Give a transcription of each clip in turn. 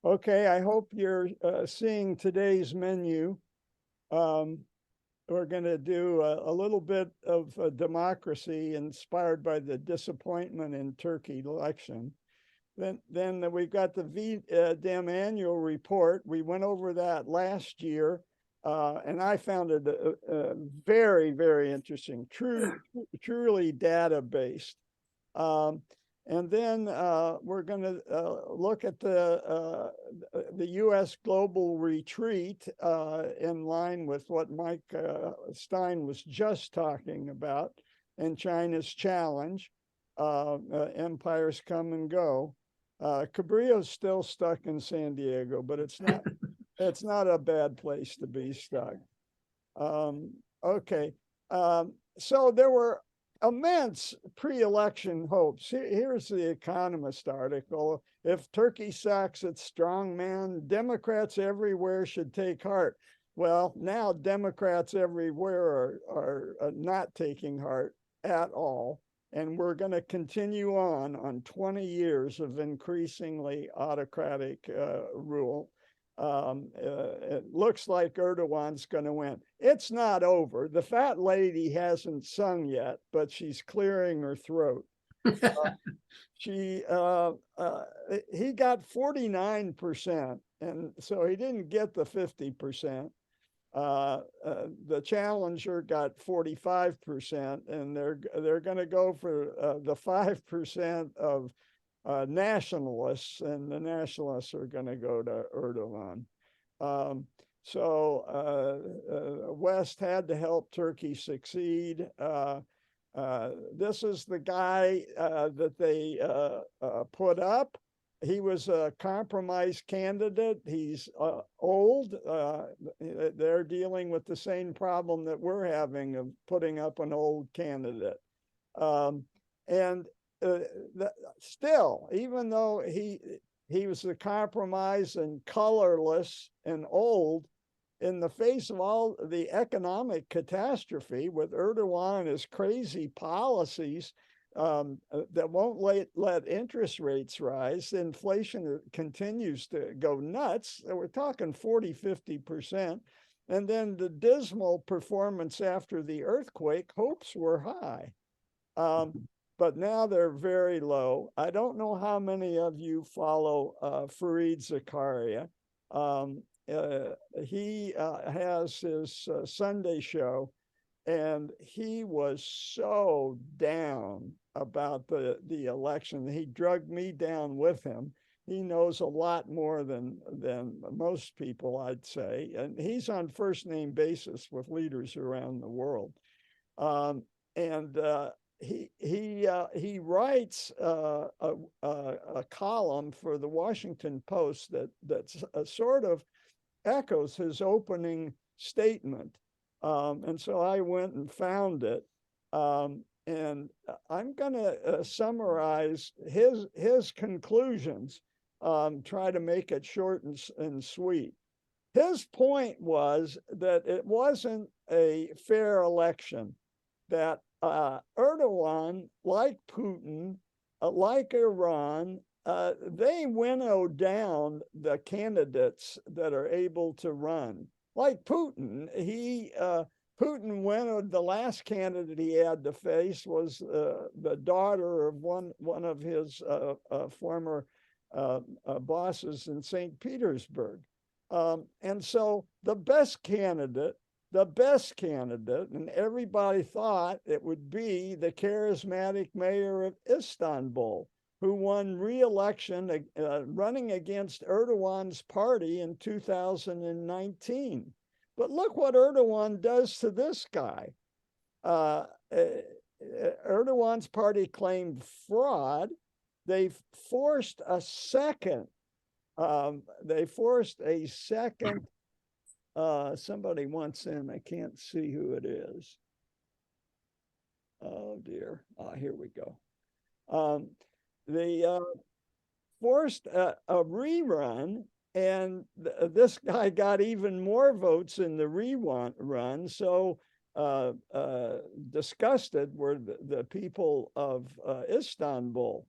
Okay, I hope you're seeing today's menu. Um, we're going to do a little bit of democracy inspired by the disappointment in Turkey election. Then we've got the V-Dem annual report. We went over that last year, and I found it very, very interesting, truly data-based. Um, and then we're going to look at the U.S. global retreat in line with what Mike Stein was just talking about, and China's challenge. Empires come and go. Cabrillo's still stuck in San Diego, but it's not a bad place to be stuck. Okay. So there were immense pre-election hopes. Here's the Economist article. If Turkey sacks its strongman, Democrats everywhere should take heart. Well, now Democrats everywhere are not taking heart at all. And we're going to continue on 20 years of increasingly autocratic rule. It looks like Erdogan's going to win. It's not over. The fat lady hasn't sung yet, but she's clearing her throat. He got 49%, and so he didn't get the 50%. The challenger got 45%, and they're going to go for the 5% of nationalists, and the nationalists are going to go to Erdogan. West had to help Turkey succeed. This is the guy that they put up. He was a compromise candidate. He's old. They're dealing with the same problem that we're having of putting up an old candidate. Still, even though he was a compromise and colorless and old, in the face of all the economic catastrophe with Erdogan and his crazy policies that won't let interest rates rise, inflation continues to go nuts. We're talking 40, 50%. And then the dismal performance after the earthquake, hopes were high. But now they're very low. I don't know how many of you follow Fareed Zakaria. He has his Sunday show, and he was so down about the election. He drugged me down with him. He knows a lot more than most people, I'd say, and he's on first name basis with leaders around the world. He writes a column for the Washington Post that's sort of echoes his opening statement. And so I went and found it. And I'm going to summarize his conclusions, try to make it short and sweet. His point was that it wasn't a fair election, that Erdogan, like Putin, like Iran, they winnow down the candidates that are able to run. Like Putin, Putin winnowed the last candidate he had to face was the daughter of one of his former bosses in St. Petersburg. And so the best candidate, and everybody thought it would be the charismatic mayor of Istanbul, who won re-election running against Erdogan's party in 2019. But look what Erdogan does to this guy. Erdogan's party claimed fraud. They forced a second. Somebody wants in. I can't see who it is. Oh dear. Here we go. They forced a rerun, and this guy got even more votes in the rerun. So disgusted were the people of Istanbul.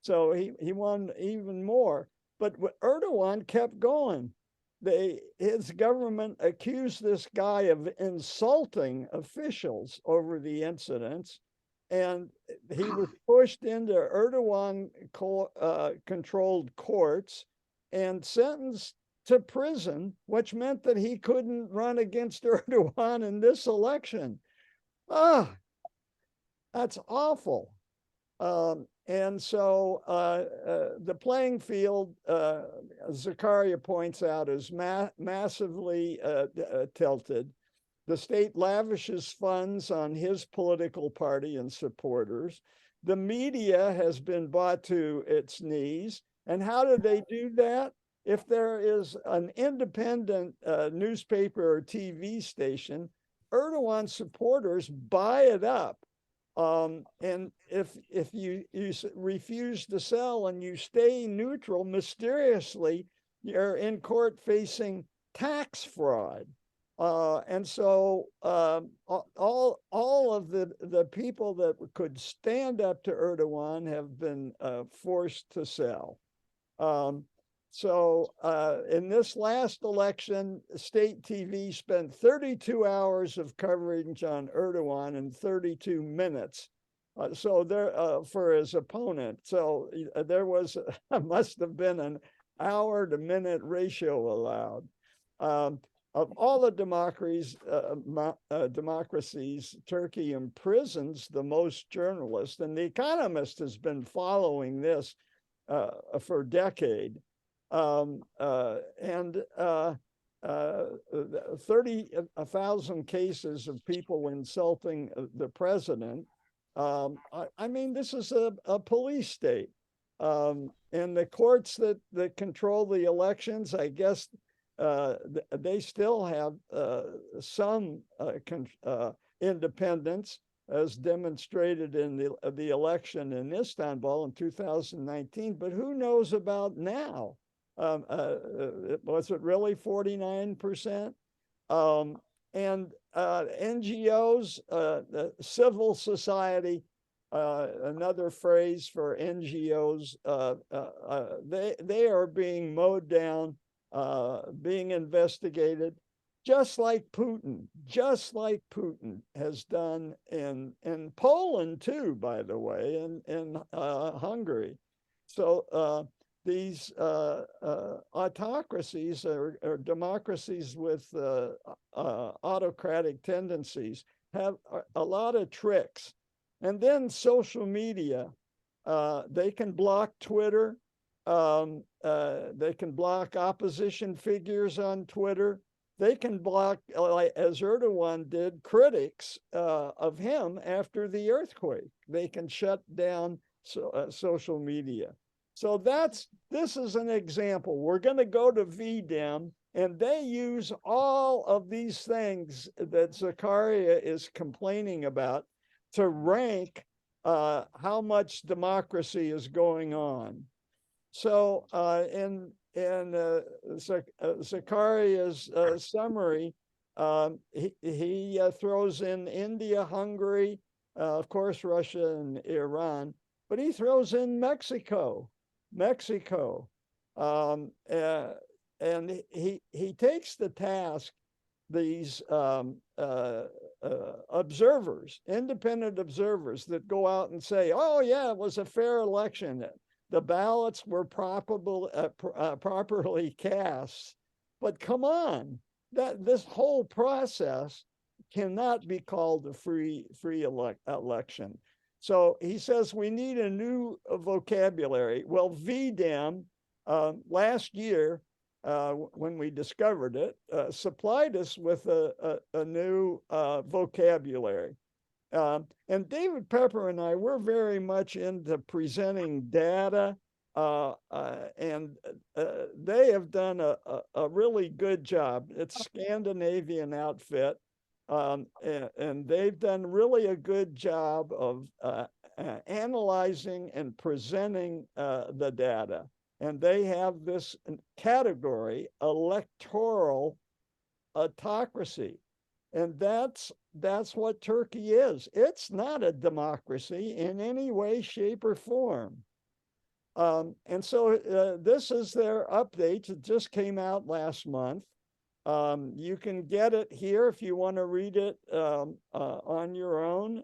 So he won even more. But Erdogan kept going. His government accused this guy of insulting officials over the incidents, and he was pushed into Erdogan controlled courts and sentenced to prison, which meant that he couldn't run against Erdogan in this election. Ah, that's awful. And so the playing field, Zakaria points out, is massively tilted. The state lavishes funds on his political party and supporters. The media has been brought to its knees. And how do they do that? If there is an independent newspaper or TV station, Erdogan supporters buy it up. And if you refuse to sell and you stay neutral, mysteriously, you're in court facing tax fraud. And so all of the people that could stand up to Erdogan have been forced to sell. So in this last election, state TV spent 32 hours of coverage on Erdogan in 32 minutes. So there for his opponent. So there was must have been an hour to minute ratio allowed. Of all the democracies, Turkey imprisons the most journalists, and The Economist has been following this for a decade. And 30,000 cases of people insulting the president. I mean, this is a police state. And the courts that control the elections, I guess, they still have some independence, as demonstrated in the election in Istanbul in 2019. But who knows about now? Was it really 49%? And NGOs, civil society, another phrase for NGOs, they are being mowed down, being investigated, just like Putin has done in Poland too, by the way, in Hungary. So these autocracies or democracies with autocratic tendencies have a lot of tricks. And then social media, they can block Twitter. They can block opposition figures on Twitter. They can block, as Erdogan did, critics of him after the earthquake. They can shut down social media. So this is an example. We're going to go to V-Dem, and they use all of these things that Zakaria is complaining about to rank how much democracy is going on. So in Zakaria's summary, he throws in India, Hungary, of course, Russia and Iran, but he throws in Mexico. And he takes to task these observers, independent observers that go out and say, oh yeah, it was a fair election. The ballots were properly cast. But come on, this whole process cannot be called a free election. So he says we need a new vocabulary. Well, V-Dem last year, when we discovered it, supplied us with a new vocabulary. And David Pepper and I, we're very much into presenting data, and they have done a really good job. It's Scandinavian outfit, and they've done really a good job of analyzing and presenting the data. And they have this category, electoral autocracy. And that's what Turkey is. It's not a democracy in any way, shape, or form. And so this is their update. It just came out last month. You can get it here if you want to read it on your own.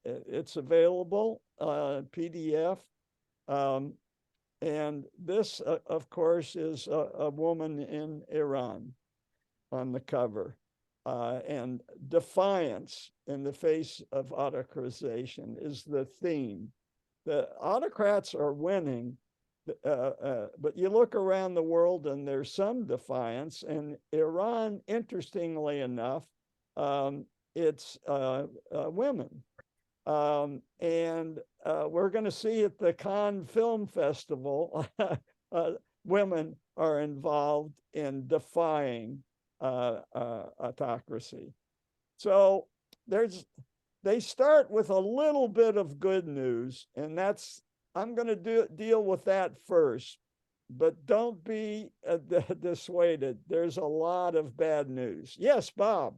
It's available, PDF. And this, of course, is a woman in Iran on the cover. And defiance in the face of autocratization is the theme. The autocrats are winning, but you look around the world and there's some defiance. And Iran, interestingly enough, it's women. And we're going to see at the Cannes Film Festival, women are involved in defying autocracy. So they start with a little bit of good news, and I'm going to deal with that first, but don't be dissuaded. There's a lot of bad news. Yes, Bob.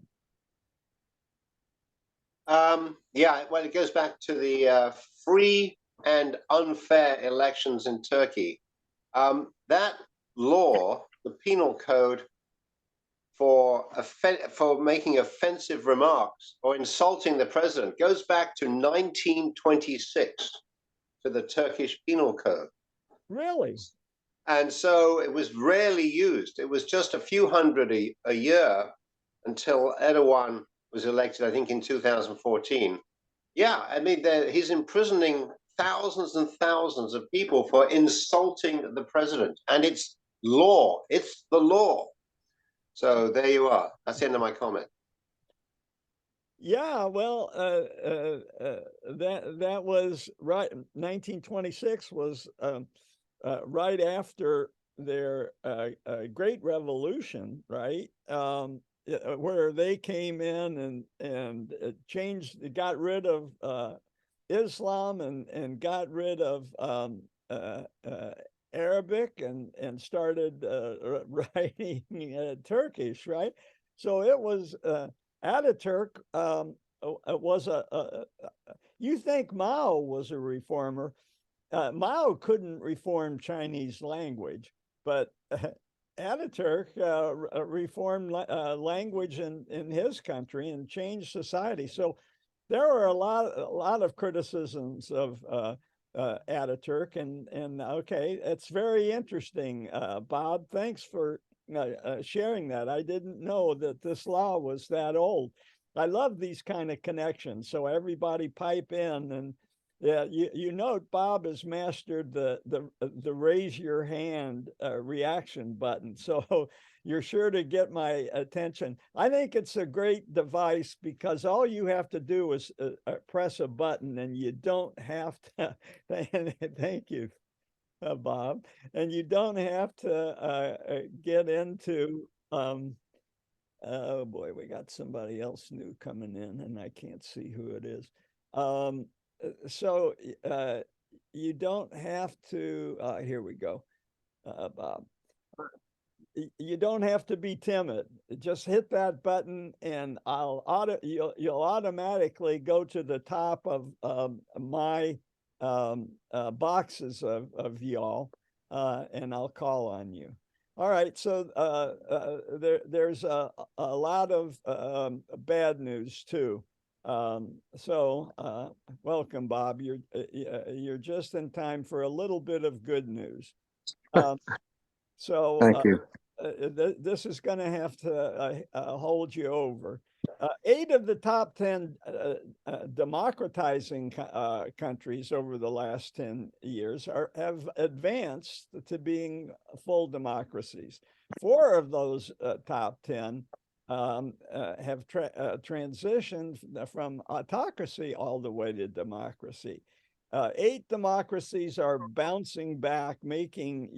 Yeah, well, it goes back to the free and unfair elections in Turkey. That law, the penal code for making offensive remarks or insulting the president, goes back to 1926 to the Turkish penal code. Really? And so it was rarely used. It was just a few hundred a year until Erdogan was elected, I think, in 2014. Yeah, I mean, he's imprisoning thousands and thousands of people for insulting the president. And it's law. It's the law. So there you are. That's the end of my comment. Yeah, well, that was right. 1926 was right after their Great Revolution, right? Where they came in and changed, got rid of Islam and got rid of Arabic and started writing Turkish, right? So it was Ataturk was you think Mao was a reformer. Mao couldn't reform Chinese language, but Ataturk reformed language in his country and changed society. So there are a lot of criticisms of Ataturk, and okay, it's very interesting. Bob, thanks for sharing that. I didn't know that this law was that old. I love these kind of connections. So everybody pipe in, and yeah, you note Bob has mastered the raise your hand reaction button. So you're sure to get my attention. I think it's a great device because all you have to do is press a button, and you don't have to. Thank you, Bob. And you don't have to get into. Oh boy, we got somebody else new coming in, and I can't see who it is. So you don't have to. Here we go, Bob. You don't have to be timid. Just hit that button, and you'll automatically go to the top of my boxes of y'all, and I'll call on you. All right, so there's a lot of bad news too. So welcome, Bob. You're just in time for a little bit of good news. So Thank you. This is going to have to hold you over. 8 of the top 10 democratizing countries over the last 10 years have advanced to being full democracies. 4 of those top 10 have transitioned from autocracy all the way to democracy. 8 democracies are bouncing back, making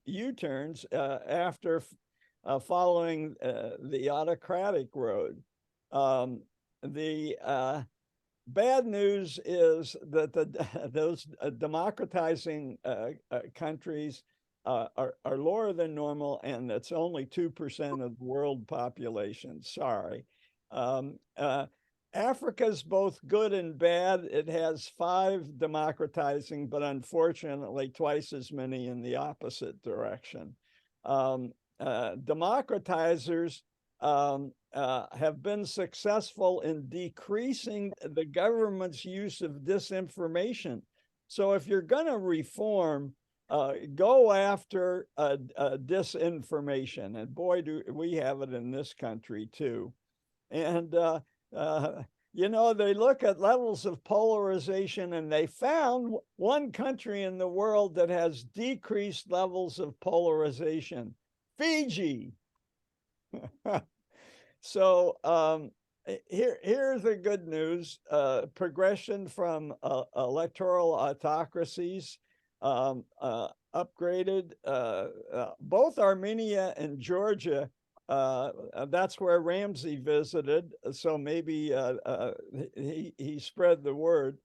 U-turns after following the autocratic road. The bad news is that those democratizing countries are lower than normal, and it's only 2% of the world population. Sorry. Africa's both good and bad. It has 5 democratizing, but unfortunately twice as many in the opposite direction. Democratizers have been successful in decreasing the government's use of disinformation. So if you're going to reform, go after disinformation. And boy, do we have it in this country too. And, you know, they look at levels of polarization, and they found one country in the world that has decreased levels of polarization, Fiji. So here's the good news. Progression from electoral autocracies, upgraded. Both Armenia and Georgia, that's where Ramsey visited. So maybe he spread the word.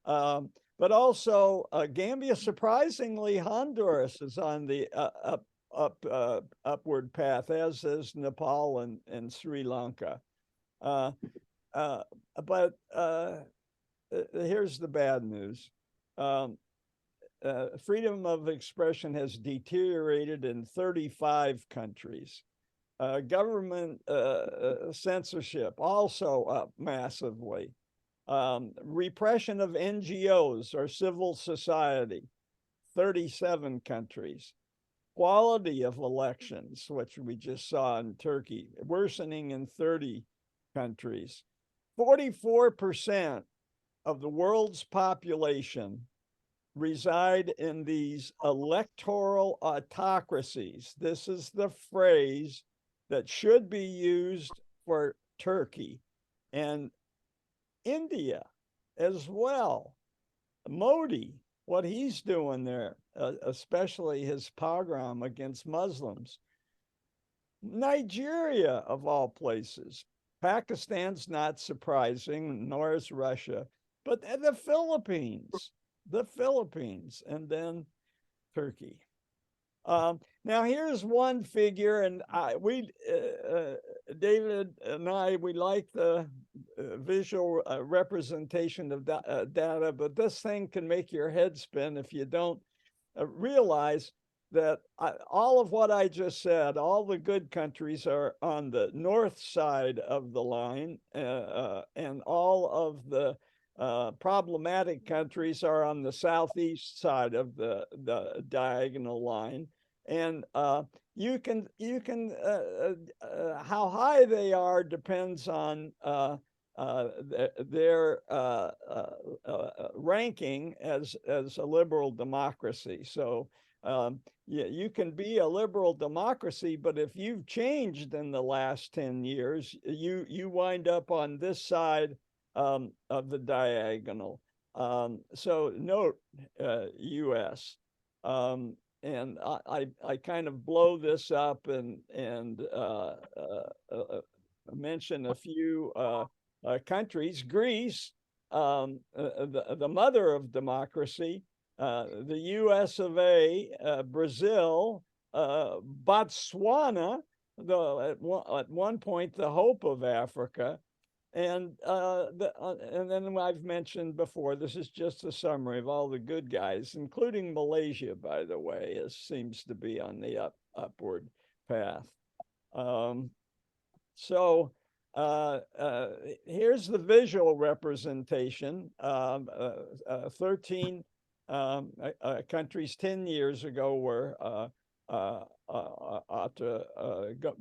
But also Gambia, surprisingly, Honduras is on the upward path, as is Nepal and Sri Lanka. But here's the bad news. Freedom of expression has deteriorated in 35 countries. Government censorship also up massively. Repression of NGOs or civil society, 37 countries. Quality of elections, which we just saw in Turkey, worsening in 30 countries. 44% of the world's population reside in these electoral autocracies. This is the phrase that should be used for Turkey and India as well. Modi, what he's doing there, especially his pogrom against Muslims. Nigeria, of all places. Pakistan's not surprising, nor is Russia, but the Philippines, and then Turkey. Now here's one figure, and David and I, we like the visual representation of data, but this thing can make your head spin if you don't realize that all of what I just said, all the good countries are on the north side of the line, and all of the problematic countries are on the southeast side of the diagonal line. And you can how high they are depends on their ranking as a liberal democracy. So yeah, you can be a liberal democracy, but if you've changed in the last 10 years, you wind up on this side of the diagonal. So note US. And I kind of blow this up and mention a few countries. Greece, the mother of democracy, the US of A, Brazil, Botswana, though at one point the hope of Africa. And then I've mentioned before, this is just a summary of all the good guys, including Malaysia, by the way, seems to be on the upward path. So here's the visual representation. 13 countries 10 years ago were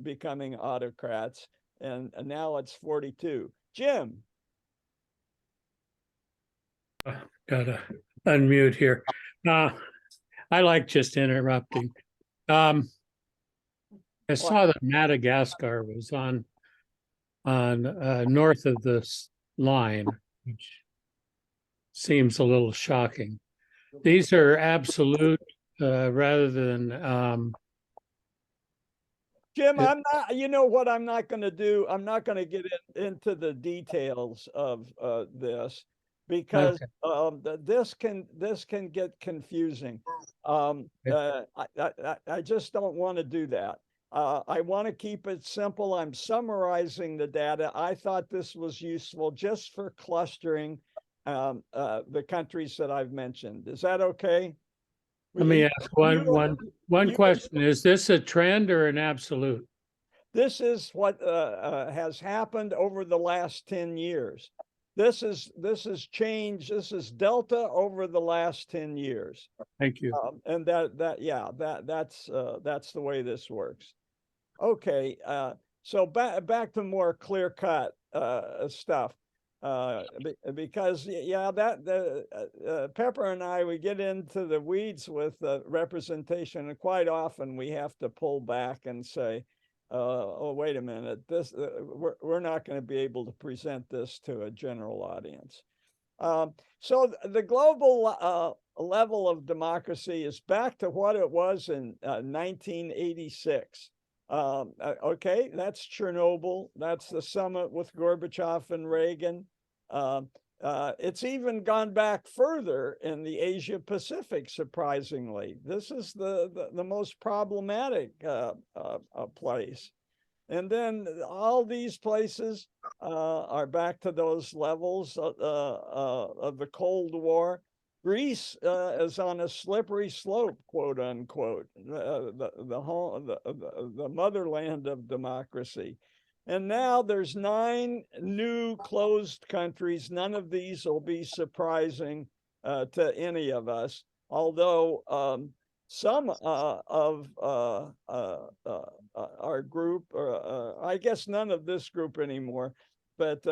becoming autocrats, and now it's 42. Jim. Gotta unmute here. I like just interrupting. I saw that Madagascar was on north of this line, which seems a little shocking. These are absolute rather than Jim, I'm not, you know what I'm not going to do? I'm not going to get into the details of this, because this can get confusing. I just don't want to do that. I want to keep it simple. I'm summarizing the data. I thought this was useful just for clustering the countries that I've mentioned. Is that okay? Let me ask one you- question. Is this a trend or an absolute? This is what has happened over the last 10 years. This is change. This is delta over the last 10 years. Thank you. And that's the way this works. Okay, so back to more clear cut stuff. Because Pepper and I, we get into the weeds with representation, and quite often we have to pull back and say, oh, wait a minute, this we're not going to be able to present this to a general audience. So the global level of democracy is back to what it was in 1986. Okay, that's Chernobyl. That's the summit with Gorbachev and Reagan. It's even gone back further in the Asia Pacific, surprisingly. This is the most problematic place. And then all these places are back to those levels of the Cold War. Greece is on a slippery slope, quote unquote, the motherland of democracy. And now there's 9 new closed countries. None of these will be surprising to any of us, although some of our group, I guess none of this group anymore, but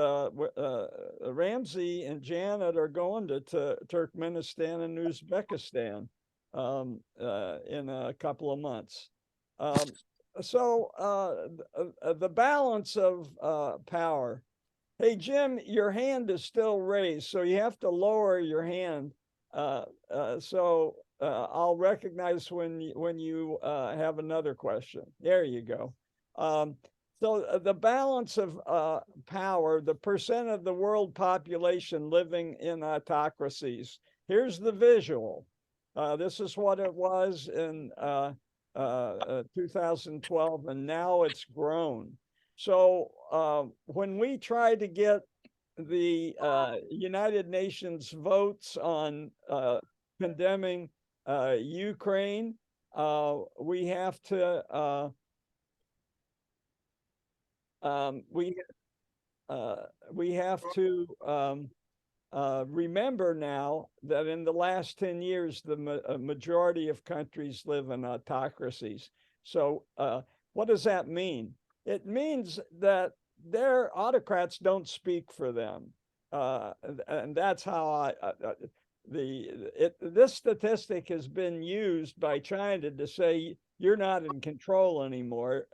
Ramsey and Janet are going to Turkmenistan and Uzbekistan in a couple of months. So the balance of power. Hey, Jim, your hand is still raised, so you have to lower your hand. I'll recognize when you have another question. There you go. So the balance of power, the percent of the world population living in autocracies. Here's the visual. This is what it was in 2012, and now it's grown. So when we try to get the United Nations votes on condemning Ukraine, we have to we have to remember now that in the last 10 years, the majority of countries live in autocracies. So what does that mean? It means that their autocrats don't speak for them. And that's how this statistic has been used by China to say you're not in control anymore.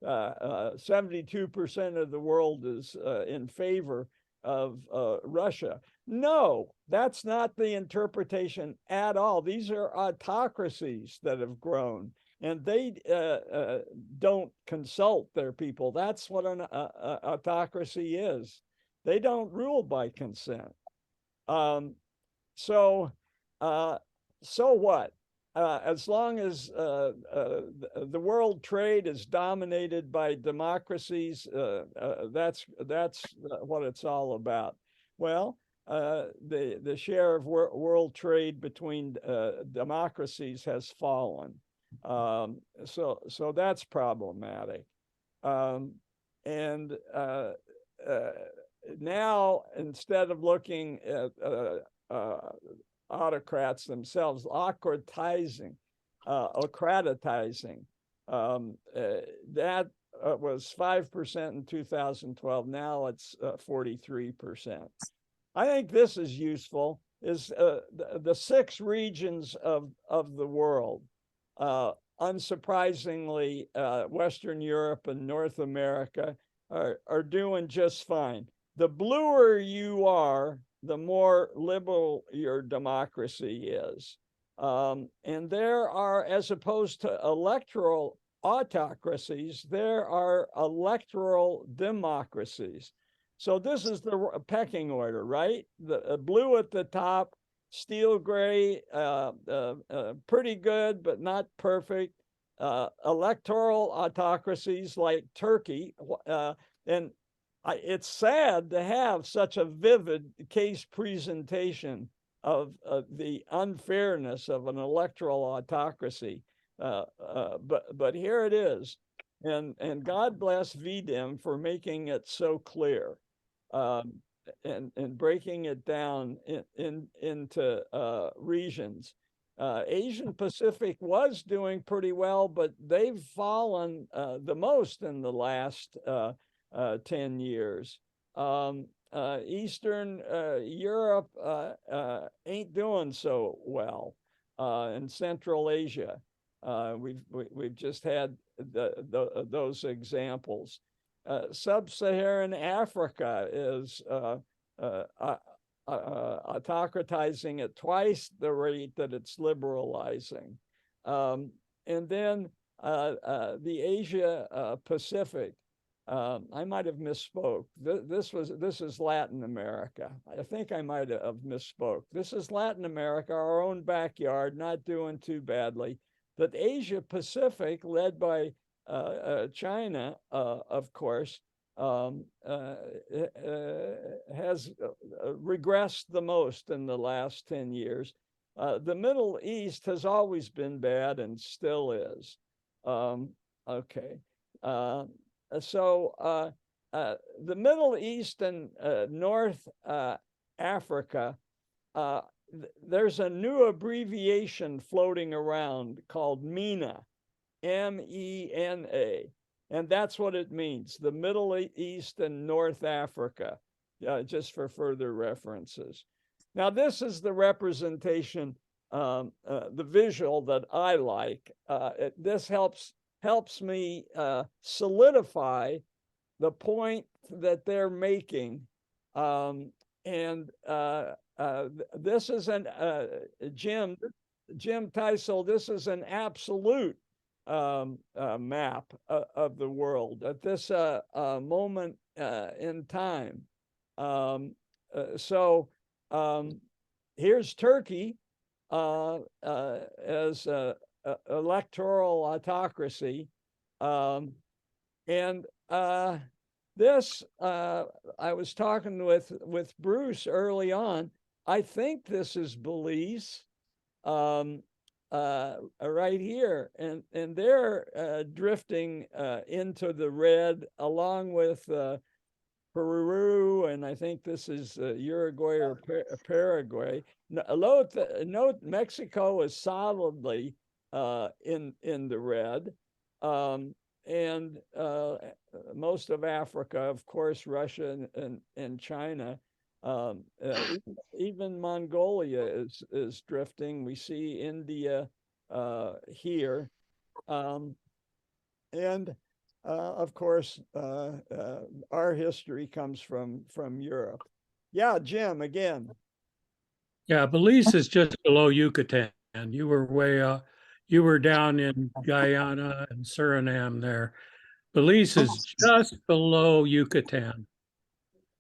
72% of the world is in favor of Russia. No, that's not the interpretation at all. These are autocracies that have grown, and they don't consult their people. That's what an autocracy is. They don't rule by consent. So what? As long as the world trade is dominated by democracies, that's what it's all about. Well, the share of world trade between democracies has fallen, so that's problematic. And now, instead of looking at autocrats themselves, autocratizing, that was 5% in 2012. Now it's 43%. I think this is useful, is the 6 regions of the world. Unsurprisingly, Western Europe and North America are doing just fine. The bluer you are, the more liberal your democracy is. And there are, as opposed to electoral autocracies, there are electoral democracies. So this is the pecking order, right? The blue at the top, steel gray, pretty good, but not perfect. electoral autocracies like Turkey, and it's sad to have such a vivid case presentation of the unfairness of an electoral autocracy. But here it is, and God bless V-Dem for making it so clear, and breaking it down into regions. Asian Pacific was doing pretty well, but they've fallen the most in the last 10 years. Eastern Europe ain't doing so well. In Central Asia, we've just had those examples. Sub-Saharan Africa is autocratizing at twice the rate that it's liberalizing. And then the Asia Pacific, I might have misspoke. This is Latin America. I think I might have misspoke. This is Latin America, our own backyard, not doing too badly. But Asia Pacific, led by China, of course, has regressed the most in the last 10 years. The Middle East has always been bad and still is. Okay. So the Middle East and North Africa, there's a new abbreviation floating around called MENA, MENA. And that's what it means, the Middle East and North Africa, just for further references. Now, this is the representation, the visual that I like. This helps me solidify the point that they're making. And this is Jim Teisel, this is an absolute map of the world at this moment in time. So here's Turkey as electoral autocracy, and this I was talking with Bruce early on. I think this is Belize. Right here, and they're drifting into the red along with Peru, and I think this is Uruguay or Paraguay. Note Mexico is solidly in the red, and most of Africa, of course, Russia and China. Even Mongolia is drifting. We see India here, and of course, our history comes from Europe. Yeah, Jim, again. Yeah, Belize is just below Yucatan. You were way up. You were down in Guyana and Suriname there. Belize is just below Yucatan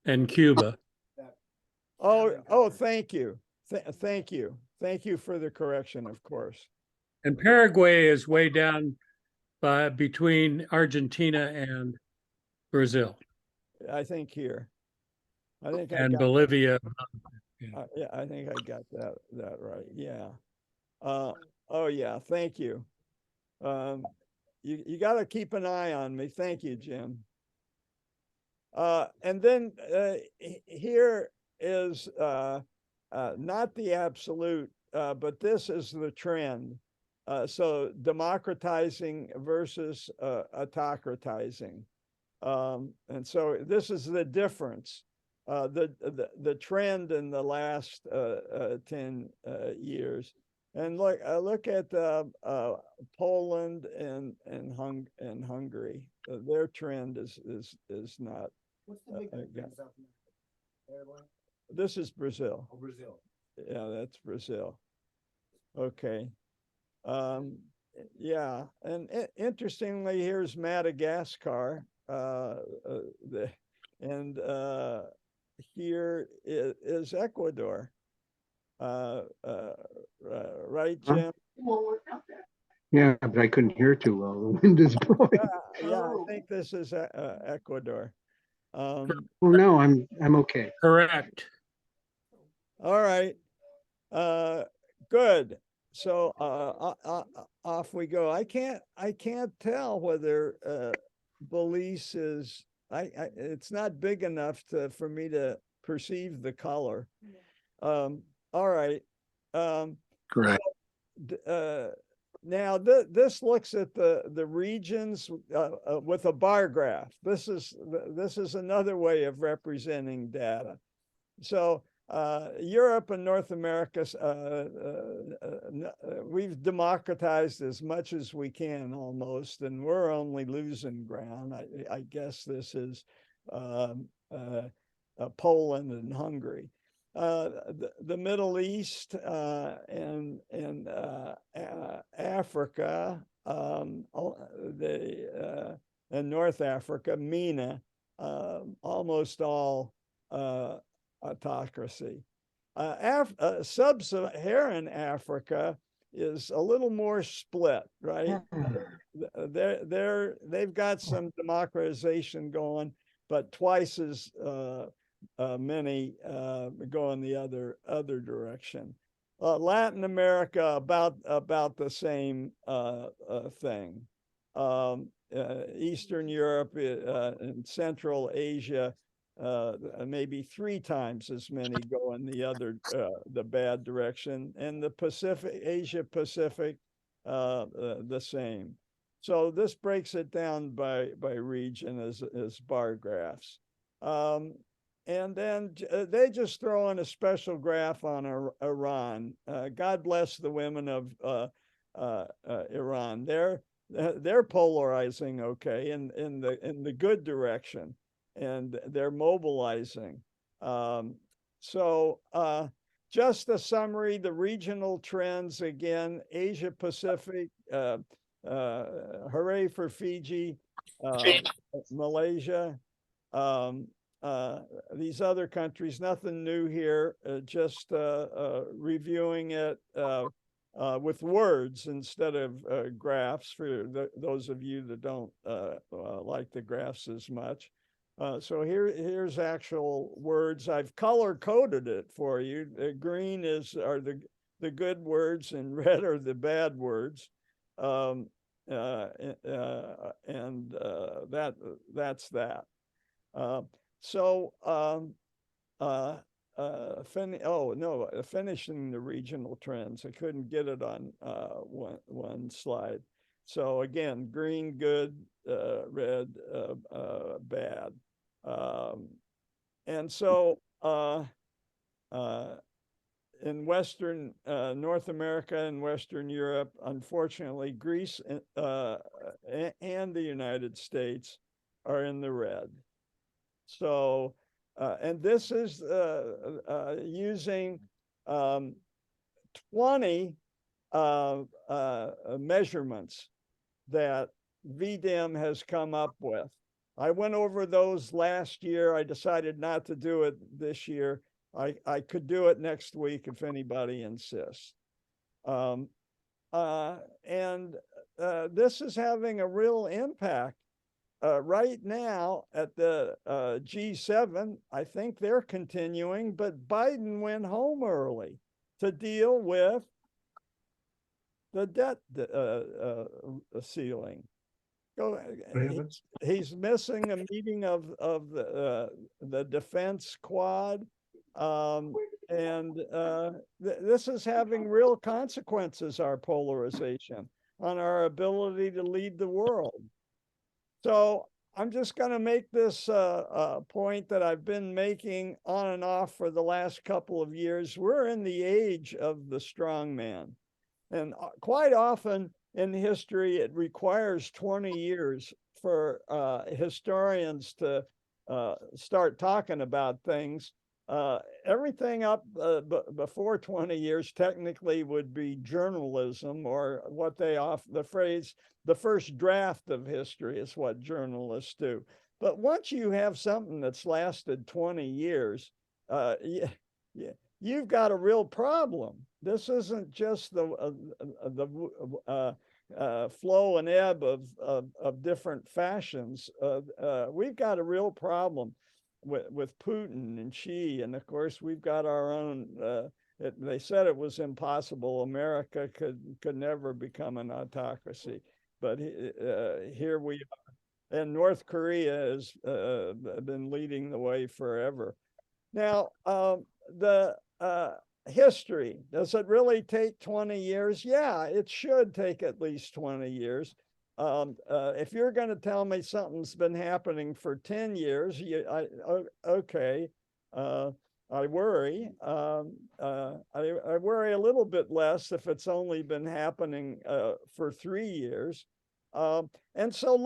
and Cuba. Oh, thank you. Thank you. Thank you for the correction, of course. And Paraguay is way down between Argentina and Brazil. I think here. I think and Bolivia. Yeah, I think I got that right. Yeah. Oh yeah, thank you. You got to keep an eye on me. Thank you, Jim. And then here is not the absolute, but this is the trend. So democratizing versus autocratizing. And so this is the difference. The trend in the last 10 years. And look at Poland and Hungary. Their trend is not. What's the big difference up in Paraguay? This is Brazil. Oh, Brazil. Yeah, that's Brazil. Okay. Yeah, and interestingly, here's Madagascar. And here is Ecuador. Right, Jim? Yeah, but I couldn't hear too well. The wind is blowing. Yeah, I think this is Ecuador. Oh no, I'm okay. Correct. All right. Good. So off we go. I can't tell whether Belize is it's not big enough for me to perceive the color. All right. Correct. Now this looks at the regions with a bar graph. This is another way of representing data. So Europe and North America, we've democratized as much as we can almost, and we're only losing ground. I guess this is Poland and Hungary. The Middle East and Africa, and North Africa, MENA, almost all autocracy. Sub-Saharan Africa is a little more split, right? They've got some democratization going, but twice as many going the other direction. Latin America about the same thing. Eastern Europe and Central Asia, maybe 3 times as many go in the bad direction, and the Asia Pacific, the same. So this breaks it down by region as bar graphs. And then they just throw in a special graph on Iran. God bless the women of Iran. They're polarizing, okay, in the good direction, and they're mobilizing. So just a summary: the regional trends again. Asia Pacific. Hooray for Fiji, Malaysia. These other countries, nothing new here, just reviewing it with words instead of graphs for those of you that don't like the graphs as much. So here's actual words. I've color coded it for you. Green are the good words, and red are the bad words. And that's that. Finishing the regional trends. I couldn't get it on one slide. So again, green, good, red, bad. And so in Western North America and Western Europe, unfortunately, Greece and the United States are in the red. So, and this is using 20 measurements that V-Dem has come up with. I went over those last year. I decided not to do it this year. I could do it next week if anybody insists. This is having a real impact. Right now at the G7, I think they're continuing, but Biden went home early to deal with the debt ceiling. He's missing a meeting of the defense quad. This is having real consequences, our polarization, on our ability to lead the world. So I'm just going to make this point that I've been making on and off for the last couple of years. We're in the age of the strong man. And quite often in history, it requires 20 years for historians to start talking about things. Everything up before 20 years technically would be journalism, or what they the phrase, the first draft of history is what journalists do. But once you have something that's lasted 20 years, you've got a real problem. This isn't just flow and ebb of different fashions. We've got a real problem with Putin and Xi, and of course we've got our own. They said it was impossible. America could never become an autocracy, but here we are. And North Korea has been leading the way forever. Now, the history, does it really take 20 years? Yeah, it should take at least 20 years. If you're going to tell me something's been happening for 10 years, okay. I worry. I worry a little bit less if it's only been happening for 3 years. And so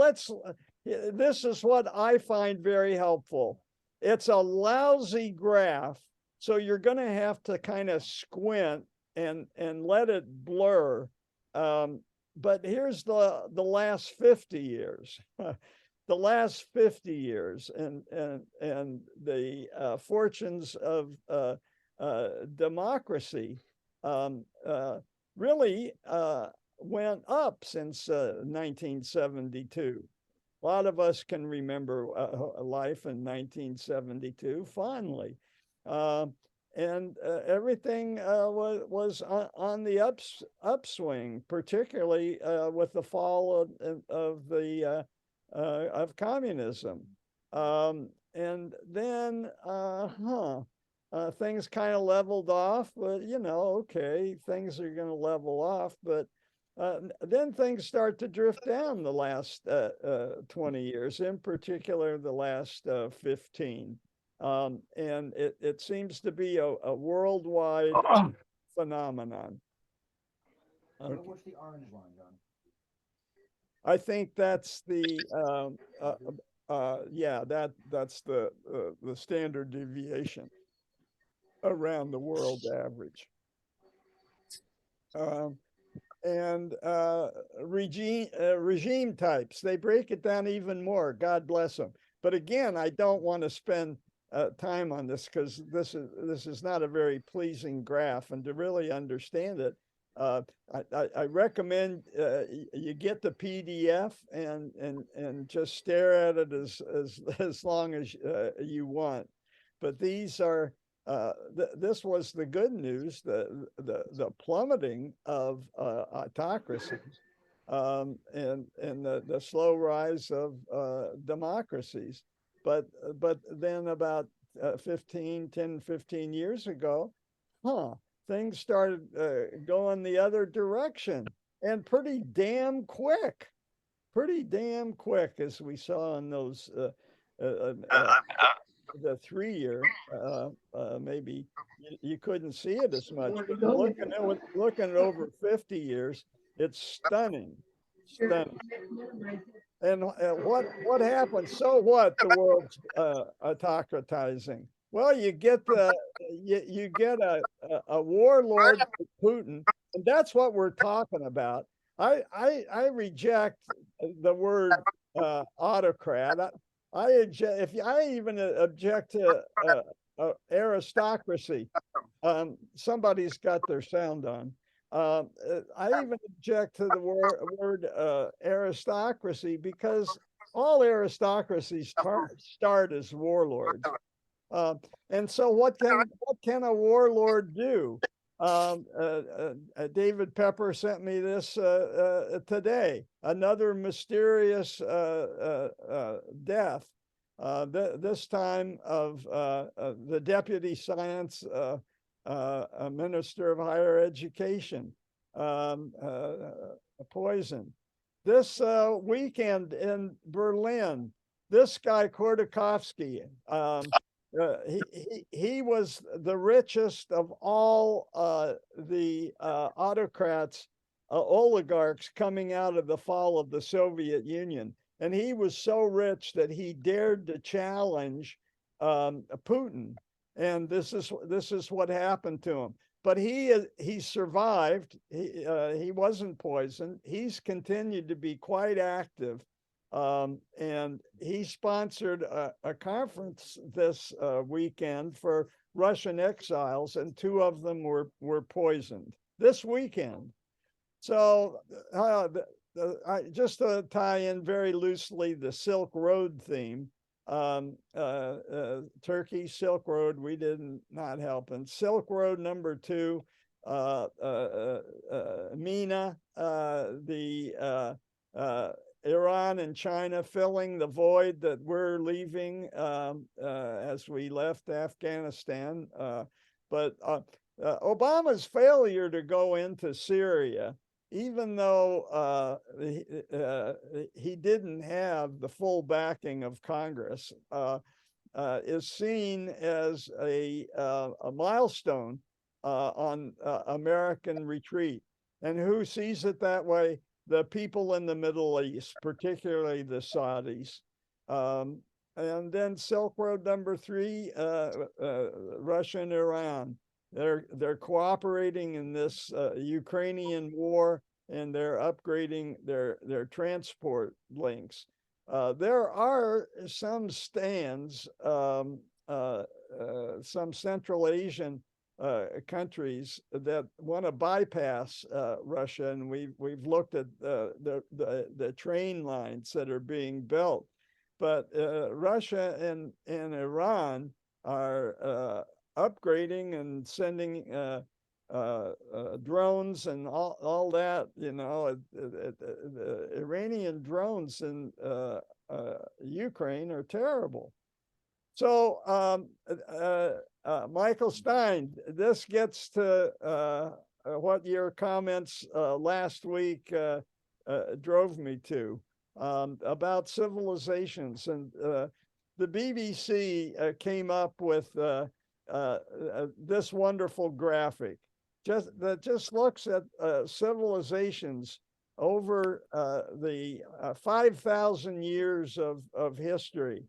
this is what I find very helpful. It's a lousy graph, so you're going to have to kind of squint and let it blur. But here's the last 50 years. The last 50 years and the fortunes of democracy really went up since 1972. A lot of us can remember life in 1972 fondly. And everything was on the upswing, particularly with the fall of communism. And then, things kind of leveled off, but okay, things are going to level off, but then things start to drift down the last 20 years, in particular the last 15. And it seems to be a worldwide phenomenon. Okay. What's the orange line, John? I think that's the that's the standard deviation around the world average. And regime types, they break it down even more. God bless them. But again, I don't want to spend time on this because this is not a very pleasing graph, and to really understand it, I recommend you get the PDF and just stare at it as long as you want. But these are this was the good news, the plummeting of autocracy and the slow rise of democracies. But then about 10, 15 years ago, things started going the other direction, and pretty damn quick, as we saw in those the 3 year, maybe you couldn't see it as much, but looking at over 50 years, it's stunning. And what happened? So what? The world's autocratizing. Well, you get a warlord, Putin, and that's what we're talking about. I reject the word autocrat. I even object to aristocracy. Somebody's got their sound on. I even object to the word aristocracy, because all aristocracies start as warlords. And so what can a warlord do? David Pepper sent me this today. Another mysterious death. This time of the deputy science minister of higher education, poison. This weekend in Berlin, this guy Khodorkovsky, he was the richest of all the autocrats, oligarchs coming out of the fall of the Soviet Union. And he was so rich that he dared to challenge Putin. And this is what happened to him. But he survived. He wasn't poisoned. He's continued to be quite active. And he sponsored a conference this weekend for Russian exiles, and 2 of them were poisoned this weekend. So just to tie in very loosely the Silk Road theme, Turkey, Silk Road, we did not help. And Silk Road number 2, MENA, Iran and China filling the void that we're leaving as we left Afghanistan. But Obama's failure to go into Syria, even though he didn't have the full backing of Congress, is seen as a milestone on American retreat. And who sees it that way? The people in the Middle East, particularly the Saudis. And then Silk Road number 3, Russia and Iran. They're cooperating in this Ukrainian war, and they're upgrading their transport links. There are some stands, some Central Asian countries that want to bypass Russia, and we've looked at the train lines that are being built. But Russia and Iran are upgrading and sending drones and all that. You know, the Iranian drones in Ukraine are terrible. So Michael Stein, this gets to what your comments last week drove me to. About civilizations, and the BBC came up with this wonderful graphic that just looks at civilizations over the 5,000 years of history.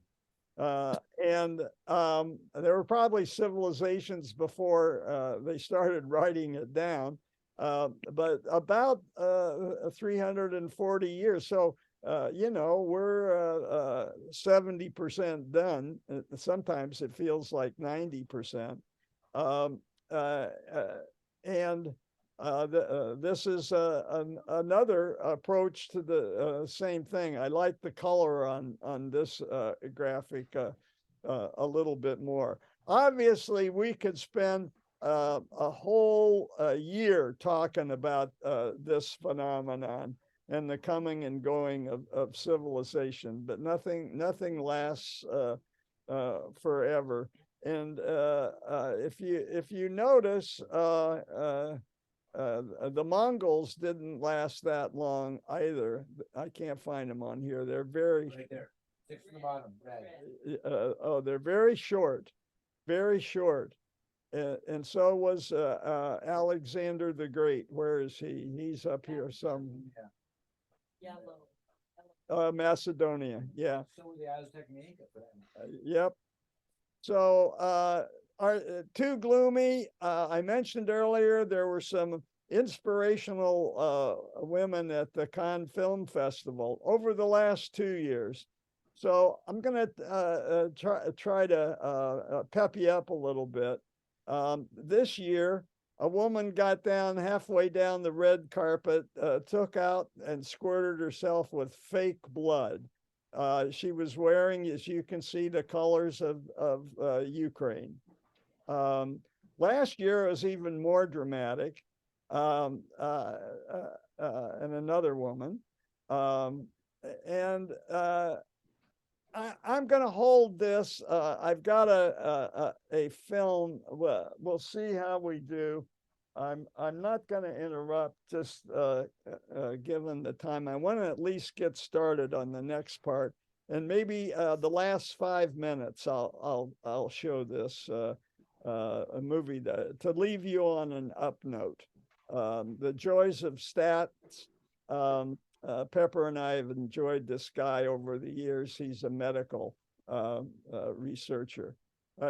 And there were probably civilizations before they started writing it down, but about 340 years. So you know, we're 70% done. Sometimes it feels like 90%. This is another approach to the same thing. I like the color on this graphic a little bit more. Obviously, we could spend a whole year talking about this phenomenon and the coming and going of civilization, but nothing lasts forever. And if you notice, the Mongols didn't last that long either. I can't find them on here. They're very right there. 6 from the bottom, red. oh, they're very short, very short. And so was Alexander the Great. Where is he? He's up here some. Yellow. Macedonia, yeah. So were the Aztec and Inca. Yep. So are too gloomy. I mentioned earlier there were some inspirational women at the Cannes Film Festival over the last 2 years. So I'm going to try to pep you up a little bit. This year, a woman got down halfway down the red carpet, took out and squirted herself with fake blood. She was wearing, as you can see, the colors of Ukraine. Last year it was even more dramatic, and another woman. I'm going to hold this. I've got a film. We'll see how we do. I'm not going to interrupt, just given the time. I want to at least get started on the next part, and maybe the last 5 minutes I'll show this a movie to leave you on an up note. The joys of stats. Pepper and I have enjoyed this guy over the years. He's a medical researcher.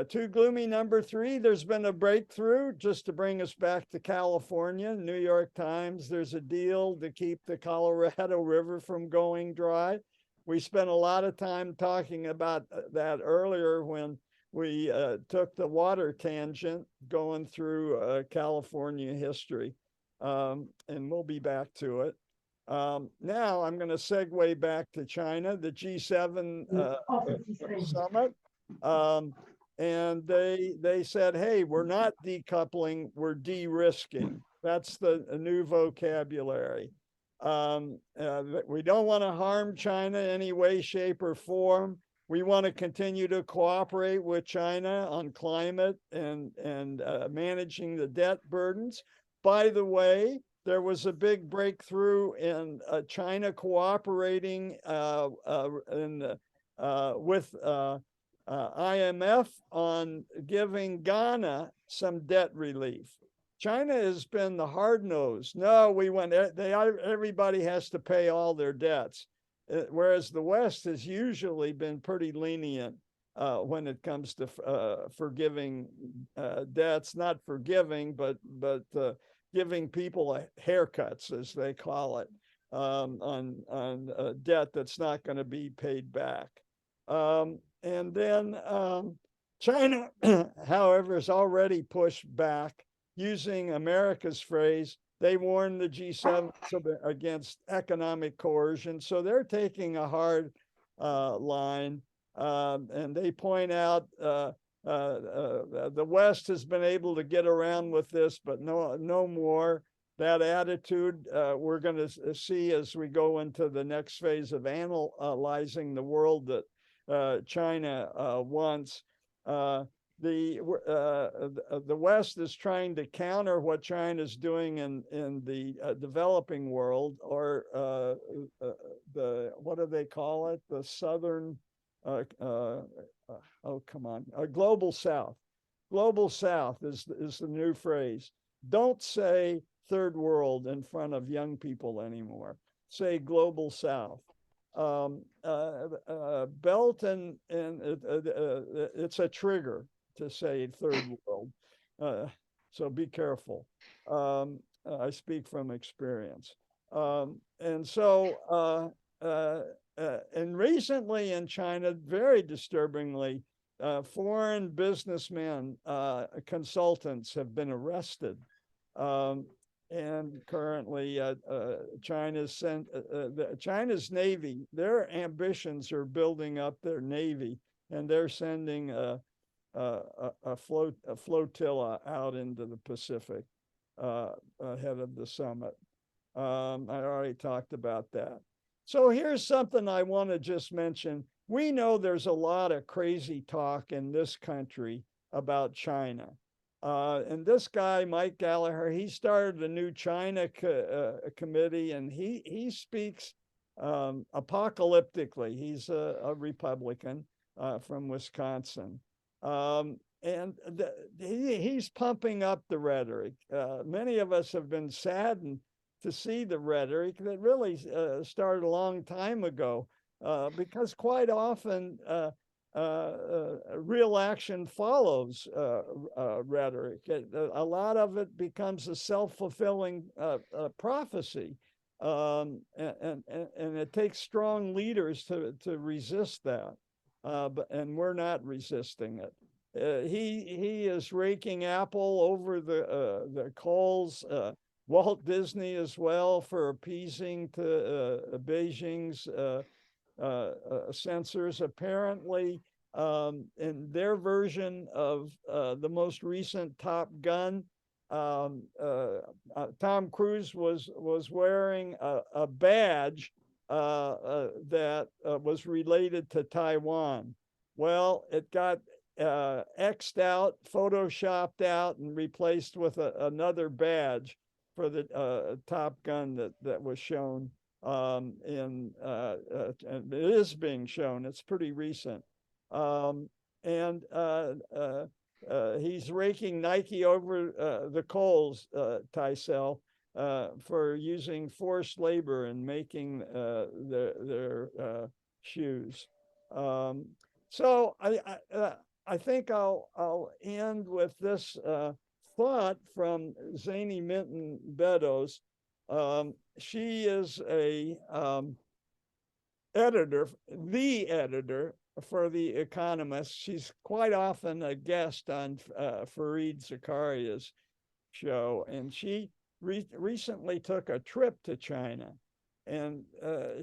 Too gloomy number 3, there's been a breakthrough just to bring us back to California. New York Times, there's a deal to keep the Colorado River from going dry. We spent a lot of time talking about that earlier when we took the water tangent going through California history. and we'll be back to it. Now I'm going to segue back to China, the G7 summit. And they said, hey, we're not decoupling, we're de-risking. That's the new vocabulary. We don't want to harm China in any way, shape, or form. We want to continue to cooperate with China on climate and managing the debt burdens. By the way, there was a big breakthrough in China cooperating with IMF on giving Ghana some debt relief. China has been the hard nose. No, everybody has to pay all their debts, whereas the West has usually been pretty lenient when it comes to forgiving debts, not forgiving, but giving people haircuts, as they call it, on debt that's not going to be paid back. And then China, however, has already pushed back using America's phrase. They warned the G7 against economic coercion. So they're taking a hard line. And they point out the West has been able to get around with this, but no more. That attitude we're going to see as we go into the next phase of analyzing the world that China wants. The West is trying to counter what China is doing in the developing world, or what do they call it? The Southern, Global South. Global South is the new phrase. Don't say third world in front of young people anymore. Say Global South. Belt and it's a trigger to say third world. So be careful. I speak from experience. And recently in China, very disturbingly, foreign businessmen, consultants have been arrested. And currently, China's Navy, their ambitions are building up their Navy, and they're sending a flotilla out into the Pacific ahead of the summit. I already talked about that. So here's something I want to just mention. We know there's a lot of crazy talk in this country about China. And this guy, Mike Gallagher, he started a new China committee, and he speaks apocalyptically. He's a Republican from Wisconsin. And he's pumping up the rhetoric. Many of us have been saddened to see the rhetoric that really started a long time ago, because quite often real action follows rhetoric. A lot of it becomes a self-fulfilling prophecy, and it takes strong leaders to resist that. And we're not resisting it. He is raking Apple over the coals. Walt Disney as well, for appeasing to Beijing's censors. Apparently, in their version of the most recent Top Gun, Tom Cruise was wearing a badge that was related to Taiwan. Well, it got X'd out, photoshopped out, and replaced with another badge for the Top Gun that was shown. And it is being shown. It's pretty recent. He's raking Nike over the coals, Tysell, for using forced labor in making their shoes. So I think I'll end with this thought from Zany Minton Beddoes. She is the editor for The Economist. She's quite often a guest on Fareed Zakaria's show, and she recently took a trip to China, and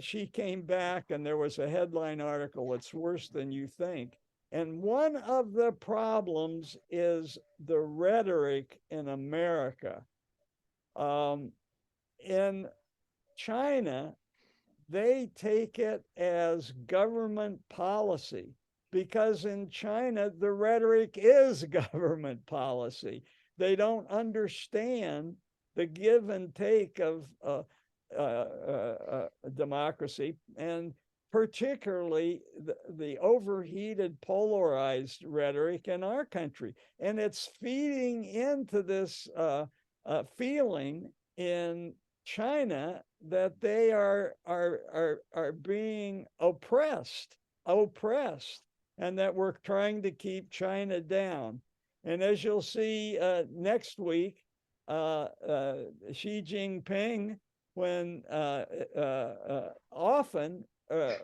she came back, and there was a headline article, "It's worse than you think." And one of the problems is the rhetoric in America. In China, they take it as government policy, because in China, the rhetoric is government policy. They don't understand the give and take of democracy, and particularly the overheated, polarized rhetoric in our country. And it's feeding into this feeling in China that they are being oppressed, and that we're trying to keep China down. And as you'll see next week, Xi Jinping, when often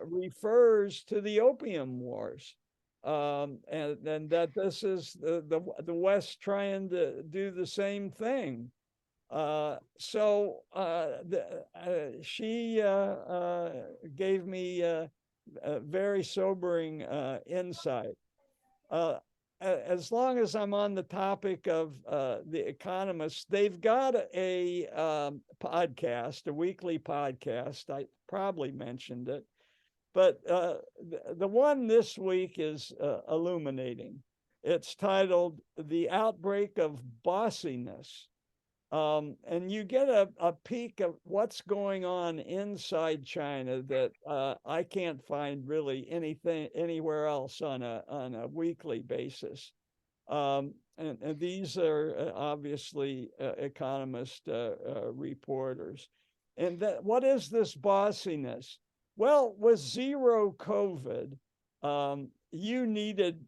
refers to the Opium Wars, and that this is the West trying to do the same thing. She gave me a very sobering insight. As long as I'm on the topic of the economists, they've got a podcast, a weekly podcast. I probably mentioned it, but the one this week is illuminating. It's titled "The Outbreak of Bossiness." And you get a peek of what's going on inside China that I can't find really anything anywhere else on a weekly basis. And these are obviously economist reporters. And what is this bossiness? Well, with zero COVID, you needed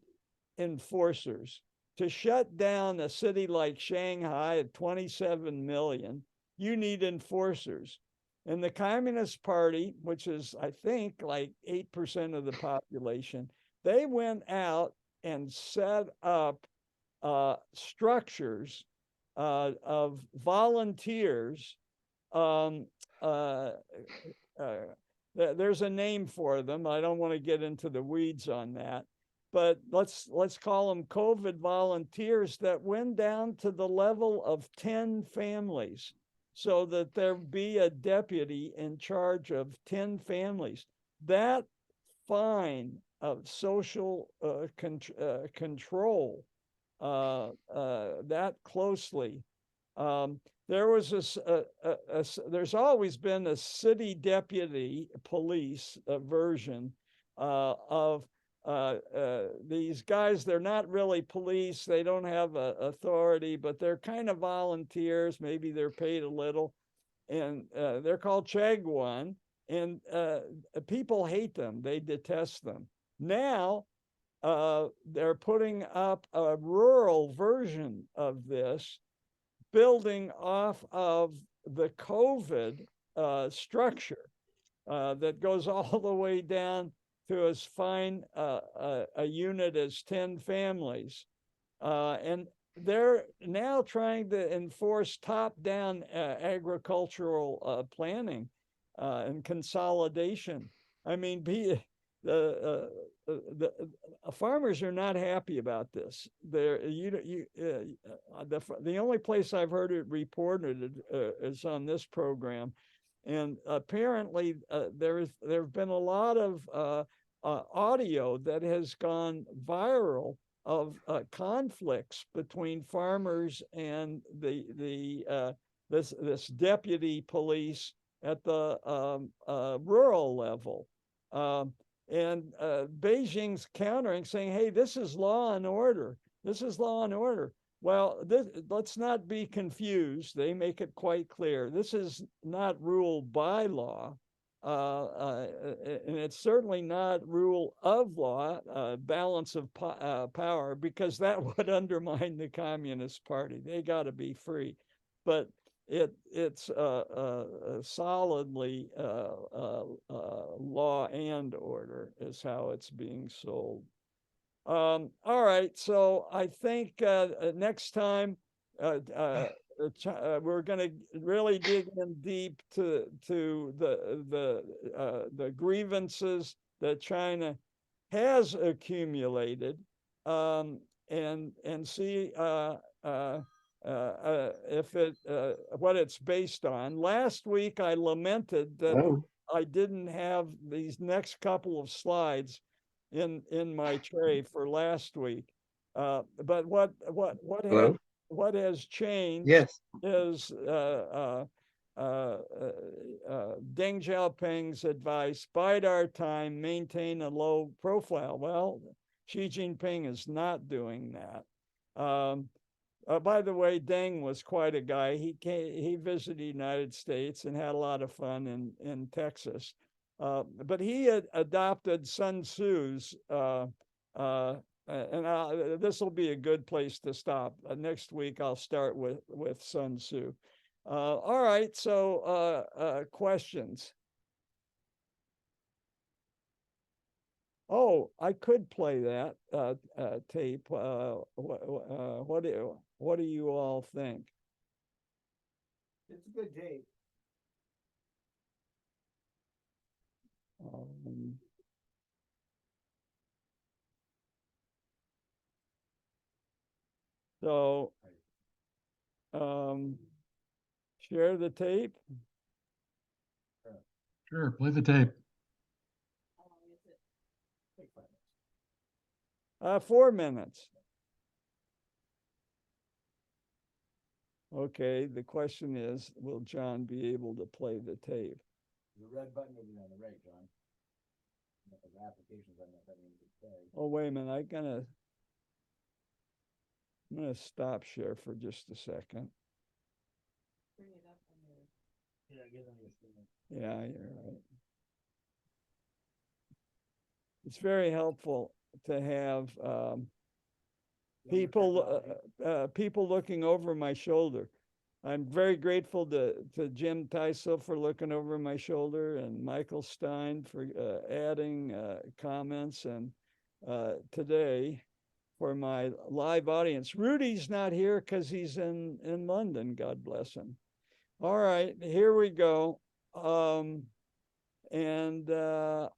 enforcers. To shut down a city like Shanghai at 27 million, you need enforcers. And the Communist Party, which is, I think, like 8% of the population, they went out and set up structures of volunteers. There's a name for them. I don't want to get into the weeds on that. But let's call them COVID volunteers that went down to the level of 10 families, so that there be a deputy in charge of 10 families. That fine of social control that closely. There was there's always been a city deputy police version of these guys. They're not really police. They don't have authority, but they're kind of volunteers. Maybe they're paid a little, and they're called Chagwan, and people hate them. They detest them. Now they're putting up a rural version of this, building off of the COVID structure that goes all the way down to as fine a unit as 10 families. And they're now trying to enforce top-down agricultural planning and consolidation. I mean, the farmers are not happy about this. The only place I've heard it reported is on this program. And apparently there have been a lot of audio that has gone viral of conflicts between farmers and this deputy police at the rural level. And Beijing's countering, saying, hey, this is law and order. This is law and order. Well, let's not be confused. They make it quite clear. This is not ruled by law, and it's certainly not rule of law, balance of power, because that would undermine the Communist Party. They got to be free. But it's solidly law and order is how it's being sold. All right, so I think next time we're going to really dig in deep to the grievances that China has accumulated, and see if it what it's based on. Last week I lamented that I didn't have these next couple of slides in my tray for last week. But what has changed is Deng Xiaoping's advice: bide our time, maintain a low profile. Well, Xi Jinping is not doing that. By the way, Deng was quite a guy. He visited the United States and had a lot of fun in Texas. But he had adopted Sun Tzu's, and this will be a good place to stop. Next week, I'll start with Sun Tzu. All right, so questions. Oh, I could play that tape. What do you all think? It's a good tape. So, share the tape. Sure, play the tape. 4 minutes. Okay, the question is, will John be able to play the tape? The red button will be on the right, John. The applications on that means it's play. Oh, wait a minute, I'm gonna stop share for just a second. Bring it up on your. Yeah, get on your screen. Yeah, you're right. It's very helpful to have people looking over my shoulder. I'm very grateful to Jim Tyso for looking over my shoulder, and Michael Stein for adding comments, and today for my live audience. Rudy's not here because he's in London. God bless him. All right, here we go. And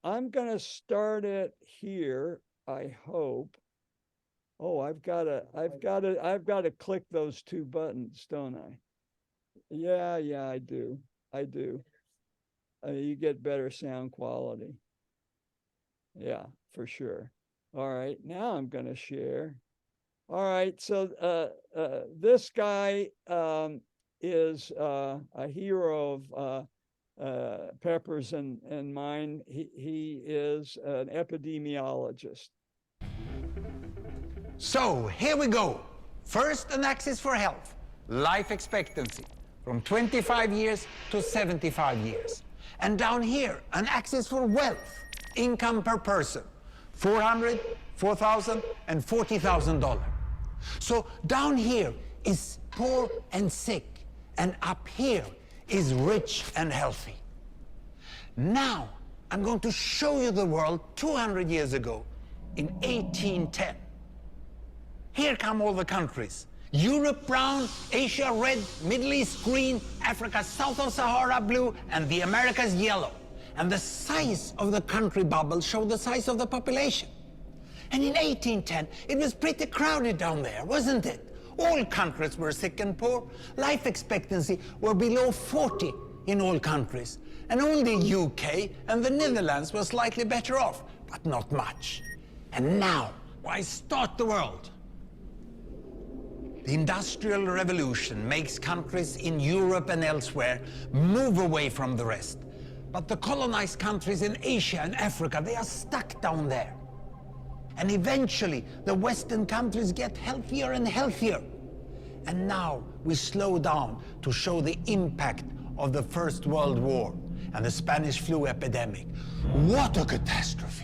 I'm gonna start it here, I hope. Oh, I've got to click those two buttons, don't I? Yeah, I do. You get better sound quality. Yeah, for sure. All right, now I'm gonna share. All right, so this guy is a hero of Pepper's and mine. He is an epidemiologist. So here we go. First, an axis for health, life expectancy, from 25 years to 75 years. And down here, an axis for wealth, income per person, $400, $4,000, and $40,000. So down here is poor and sick, and up here is rich and healthy. Now, I'm going to show you the world 200 years ago, in 1810. Here come all the countries. Europe brown, Asia red, Middle East green, Africa south of Sahara blue, and the Americas yellow. And the size of the country bubble showed the size of the population. And in 1810, it was pretty crowded down there, wasn't it? All countries were sick and poor. Life expectancy were below 40 in all countries. And only UK and the Netherlands were slightly better off, but not much. And now, why start the world? The Industrial Revolution makes countries in Europe and elsewhere move away from the rest. But the colonized countries in Asia and Africa, they are stuck down there. And eventually, the Western countries get healthier and healthier. And now we slow down to show the impact of the First World War and the Spanish flu epidemic. What a catastrophe!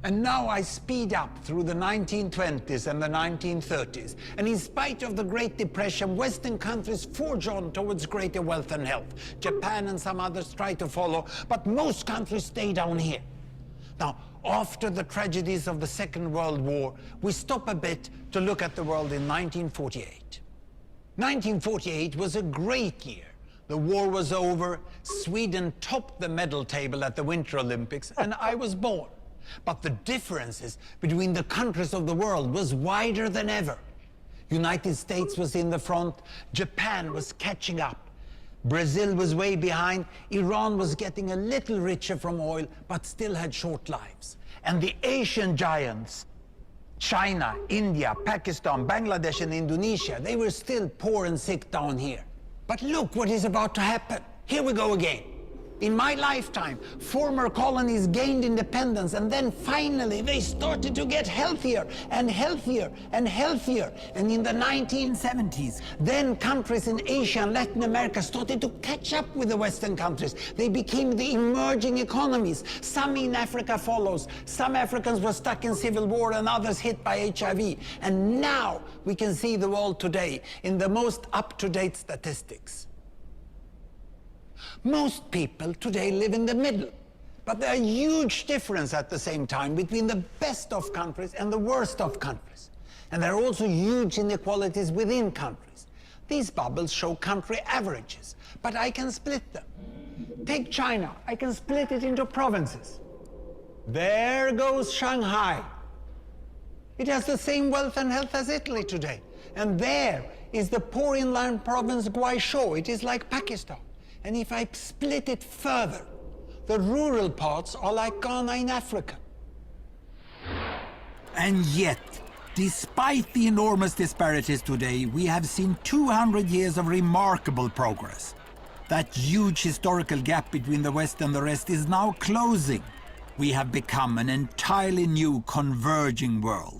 And now I speed up through the 1920s and the 1930s. And in spite of the Great Depression, Western countries forge on towards greater wealth and health. Japan and some others try to follow, but most countries stay down here. Now, after the tragedies of the Second World War, we stop a bit to look at the world in 1948. 1948 was a great year. The war was over, Sweden topped the medal table at the Winter Olympics, and I was born. But the differences between the countries of the world was wider than ever. United States was in the front, Japan was catching up. Brazil was way behind, Iran was getting a little richer from oil, but still had short lives. And the Asian giants, China, India, Pakistan, Bangladesh, and Indonesia, they were still poor and sick down here. But look what is about to happen. Here we go again. In my lifetime, former colonies gained independence, and then finally they started to get healthier and healthier and healthier. And in the 1970s, then countries in Asia and Latin America started to catch up with the Western countries. They became the emerging economies. Some in Africa follows. Some Africans were stuck in civil war and others hit by HIV. And now we can see the world today in the most up-to-date statistics. Most people today live in the middle, but there are huge differences at the same time between the best of countries and the worst of countries. And there are also huge inequalities within countries. These bubbles show country averages, but I can split them. Take China, I can split it into provinces. There goes Shanghai. It has the same wealth and health as Italy today. And there is the poor inland province Guizhou. It is like Pakistan. And if I split it further, the rural parts are like Ghana in Africa. And yet, despite the enormous disparities today, we have seen 200 years of remarkable progress. That huge historical gap between the West and the rest is now closing. We have become an entirely new converging world.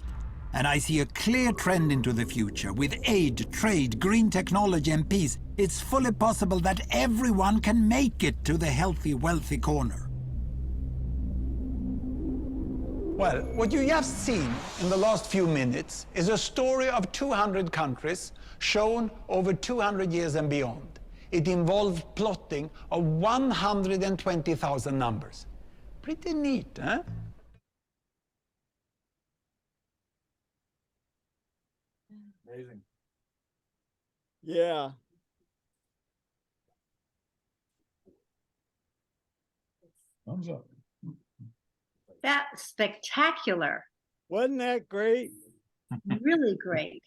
And I see a clear trend into the future. With aid, trade, green technology and peace, it's fully possible that everyone can make it to the healthy, wealthy corner. Well, what you just seen in the last few minutes is a story of 200 countries shown over 200 years and beyond. It involved plotting of 120,000 numbers. Pretty neat, huh? Amazing. Yeah. Thumbs up. That's spectacular. Wasn't that great? Really great.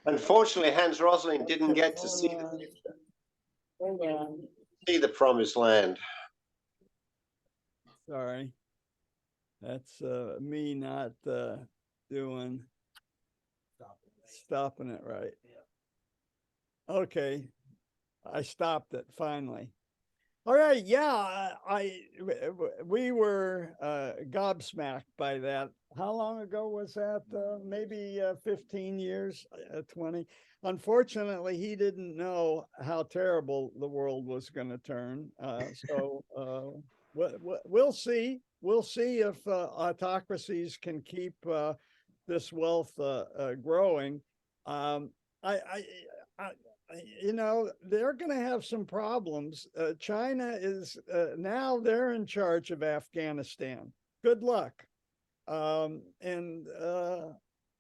Unfortunately, Hans Rosling didn't get to see Hold on. the promised land. Sorry. That's me not stopping it right. Okay. I stopped it finally. All right. Yeah. We were gobsmacked by that. How long ago was that? Maybe 15 years, 20. Unfortunately, he didn't know how terrible the world was going to turn. So we'll see. We'll see if autocracies can keep this wealth growing. You know, they're going to have some problems. China is now they're in charge of Afghanistan. Good luck. All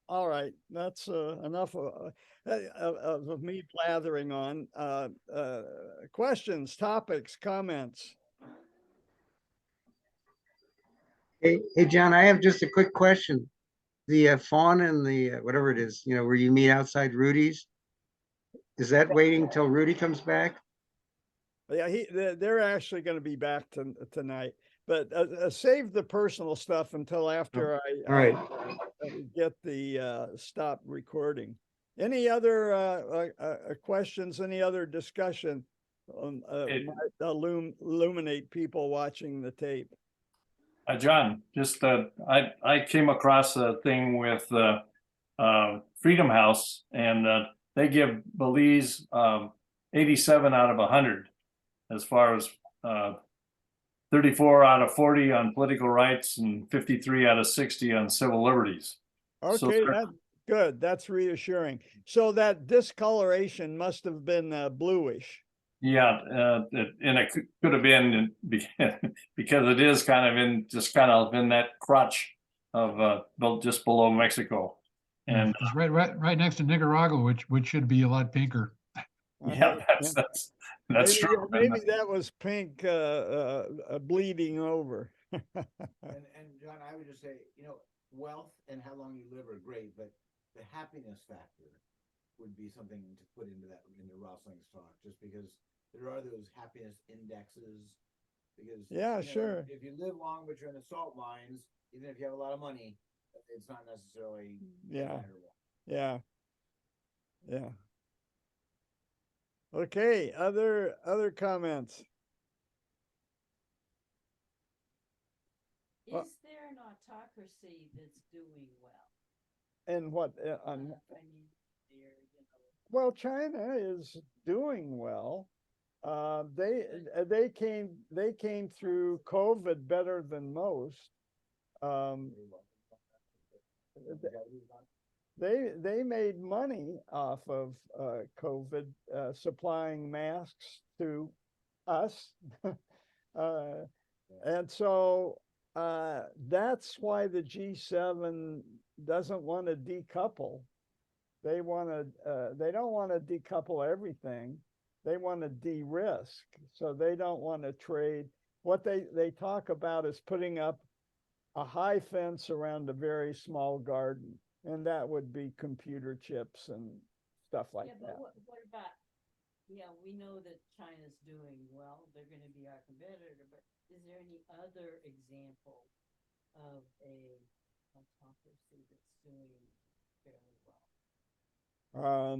right, that's enough of me blathering on. Questions, topics, comments. Hey, John, I have just a quick question. The fawn and the whatever it is, where you meet outside Rudy's, is that waiting till Rudy comes back? Yeah, they're actually going to be back tonight, but save the personal stuff until after All right. I get the stop recording. Any other questions? Any other discussion might illuminate people watching the tape? John, just I came across a thing with Freedom House, and they give Belize 87 out of 100 as far as 34 out of 40 on political rights and 53 out of 60 on civil liberties. Okay, So, that's good. That's reassuring. So that discoloration must have been bluish. yeah, and it could have been because it is kind of in that crotch of just below Mexico. And It's right next to Nicaragua, which should be a lot pinker. yeah, that's Maybe, true. maybe that was pink bleeding over. And John, I would just say, wealth and how long you live are great, but the happiness factor would be something to put into Rosling's talk, just because there are those happiness indexes. Because Yeah, sure. if you live long but you're in the salt mines, even if you have a lot of money, it's not necessarily Yeah. desirable. Yeah. Yeah. Okay, other comments? Is there an autocracy that's doing well? And what I mean, they're, well, China is doing well. They came through COVID better than most. They made money off of COVID, supplying masks to us. And so that's why the G7 doesn't want to decouple. They don't want to decouple everything. They want to de-risk. So they don't want to trade. What they talk about is putting up a high fence around a very small garden. And that would be computer chips and stuff like that. But what about, we know that China's doing well. They're going to be our competitor, but is there any other example of a autocracy that's doing fairly well?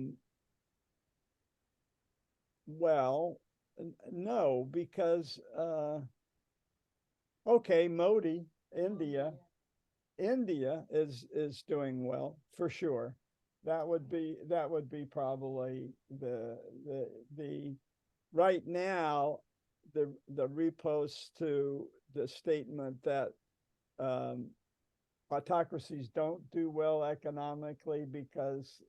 Well, no, because okay, Modi, India. India is doing well for sure. That would be probably the right now the repost to the statement that autocracies don't do well economically because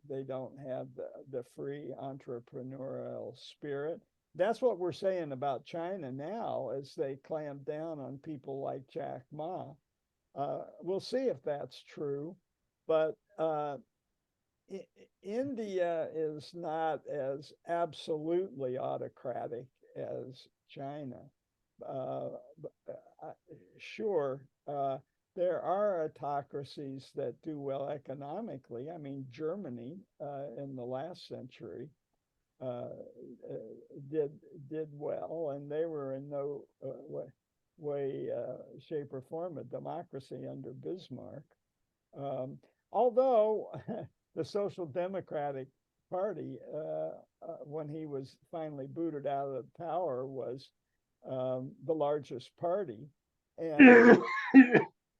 they don't have the free entrepreneurial spirit. That's what we're saying about China now as they clamp down on people like Jack Ma. We'll see if that's true, but India is not as absolutely autocratic as China. Sure, there are autocracies that do well economically. I mean, Germany in the last century did well, and they were in no way, shape, or form a democracy under Bismarck. Although the Social Democratic Party, when he was finally booted out of power, was the largest party. And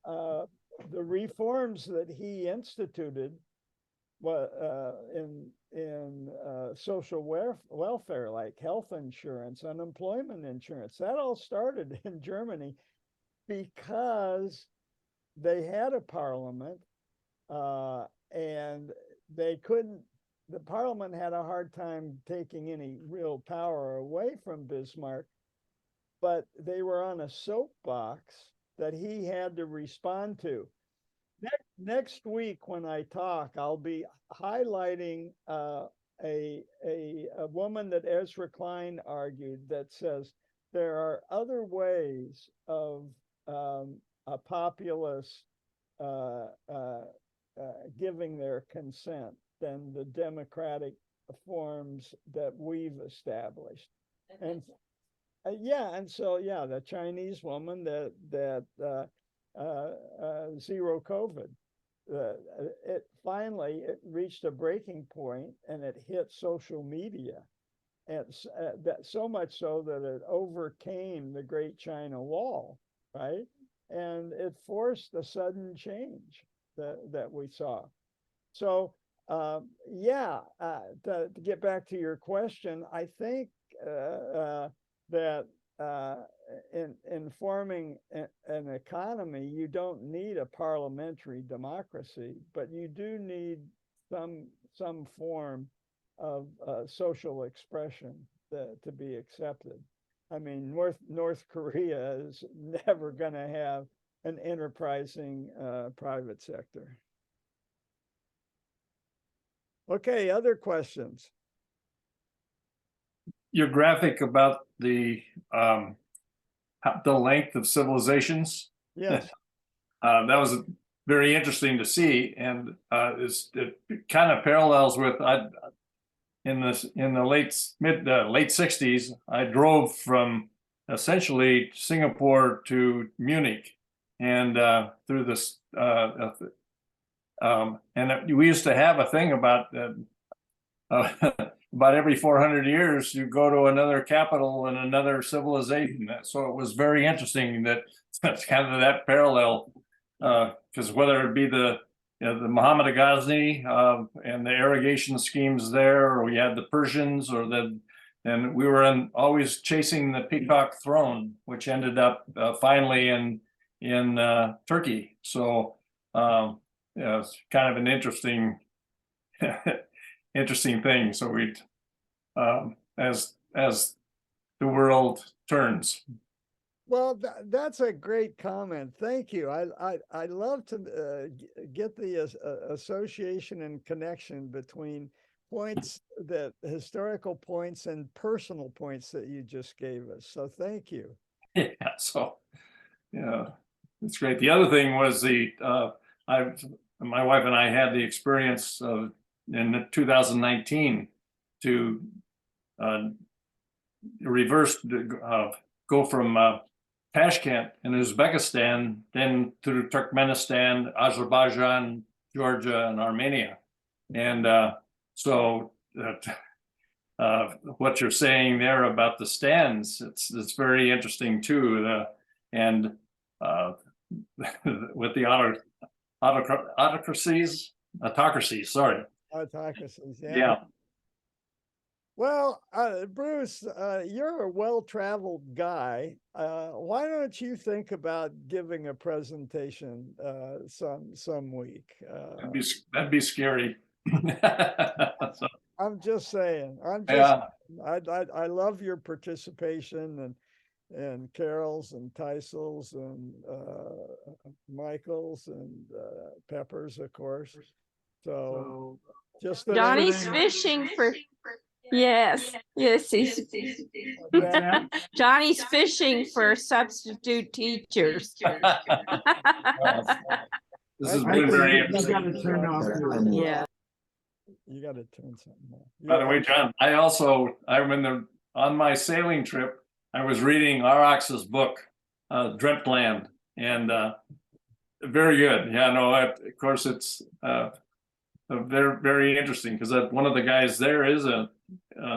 the reforms that he instituted in social welfare, like health insurance, unemployment insurance, that all started in Germany because they had a parliament and they couldn't, the parliament had a hard time taking any real power away from Bismarck, but they were on a soapbox that he had to respond to. Next week when I talk, I'll be highlighting a woman that Ezra Klein argued that says there are other ways of a populace giving their consent than the democratic forms that we've established. And the Chinese woman that zero COVID. It finally reached a breaking point and it hit social media, and that so much so that it overcame the Great China Wall, right? And it forced the sudden change that we saw. So to get back to your question, I think that in forming an economy, you don't need a parliamentary democracy, but you do need some form of social expression to be accepted. I mean, North Korea is never going to have an enterprising private sector. Okay, other questions? Your graphic about the length of civilizations. Yes. That was very interesting to see, and it kind of parallels with in the late 60s. I drove from essentially Singapore to Munich, and through this, and we used to have a thing about about every 400 years you go to another capital and another civilization. So it was very interesting that's kind of that parallel, because whether it be the Muhammad Ghazni and the irrigation schemes there, or we had the Persians, and we were always chasing the peacock throne, which ended up finally in Turkey. So it's kind of an interesting interesting thing. So we as the world turns. Well, that's a great comment. Thank you. I love to get the association and connection between points, that historical points and personal points that you just gave us. So thank you. Yeah. So yeah, it's great. The other thing was my wife and I had the experience of in 2019 to reverse, go from Tashkent in Uzbekistan, then through Turkmenistan, Azerbaijan, Georgia, and Armenia. And so what you're saying there about the stands, it's very interesting too. And with the autocracies, sorry. Autocracies, Yeah. Well, Bruce, you're a well-traveled guy. Why don't you think about giving a presentation some week? That'd be scary. So, I'm just saying. yeah. I love your participation, and Carol's and Teisel's and Michael's and Pepper's, of course. So just that Johnny's fishing for. Yes, he's Johnny's fishing for substitute teachers. This has been very interesting. Yeah. You got to turn something off. By the way, John, on my sailing trip, I was reading Arax's book, Dreamland, and very good. Yeah, no, of course it's very, very interesting, because one of the guys there is a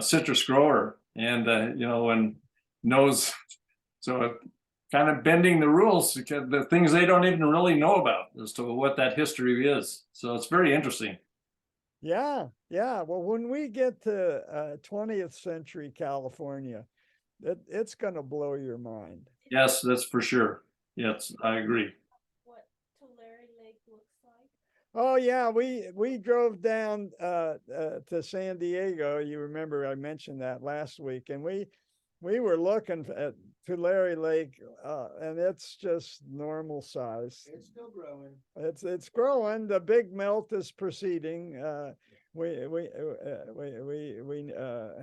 citrus grower, and and knows, so kind of bending the rules, because the things they don't even really know about as to what that history is. So it's very interesting. Yeah. Well, when we get to 20th century California, it's going to blow your mind. Yes, that's for sure. Yes, I agree. What Tulare Lake looks like? Oh yeah, we drove down to San Diego. You remember I mentioned that last week, and we were looking at Tulare Lake, and it's just normal size. It's still growing. It's growing. The big melt is proceeding. We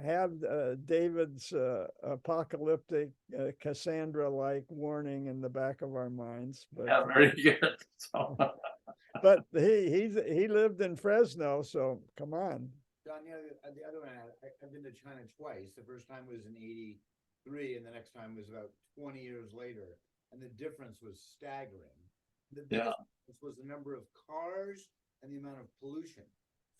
have David's apocalyptic Cassandra-like warning in the back of our minds. But, yeah, very good. So. But he lived in Fresno, so come on. John, the other one, I've been to China twice. The first time was in '83, and the next time was about 20 years later. And the difference was staggering. The biggest difference was the number of cars and the amount of pollution.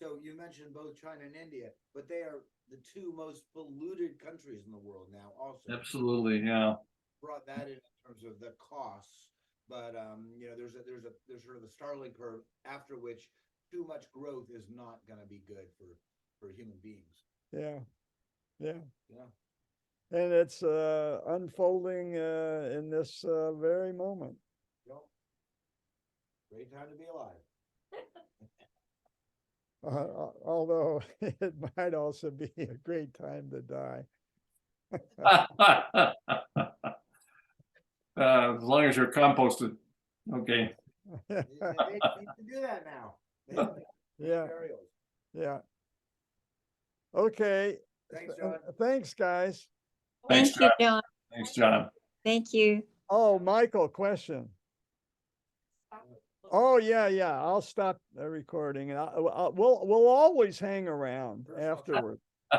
So you mentioned both China and India, but they are the two most polluted countries in the world now also. Absolutely, yeah. Brought that in terms of the costs. But there's sort of the Starling curve, after which too much growth is not going to be good for human beings. Yeah. And it's unfolding in this very moment. Yep. Great time to be alive. Although it might also be a great time to die. As long as you're composted, okay. They need to do that now. Yeah. Okay. Thanks, John. Thanks, guys. Thanks, Thank you, John. Thanks, John. Thank you. Oh, Michael, question. Oh, yeah. I'll stop the recording and we'll always hang around afterward.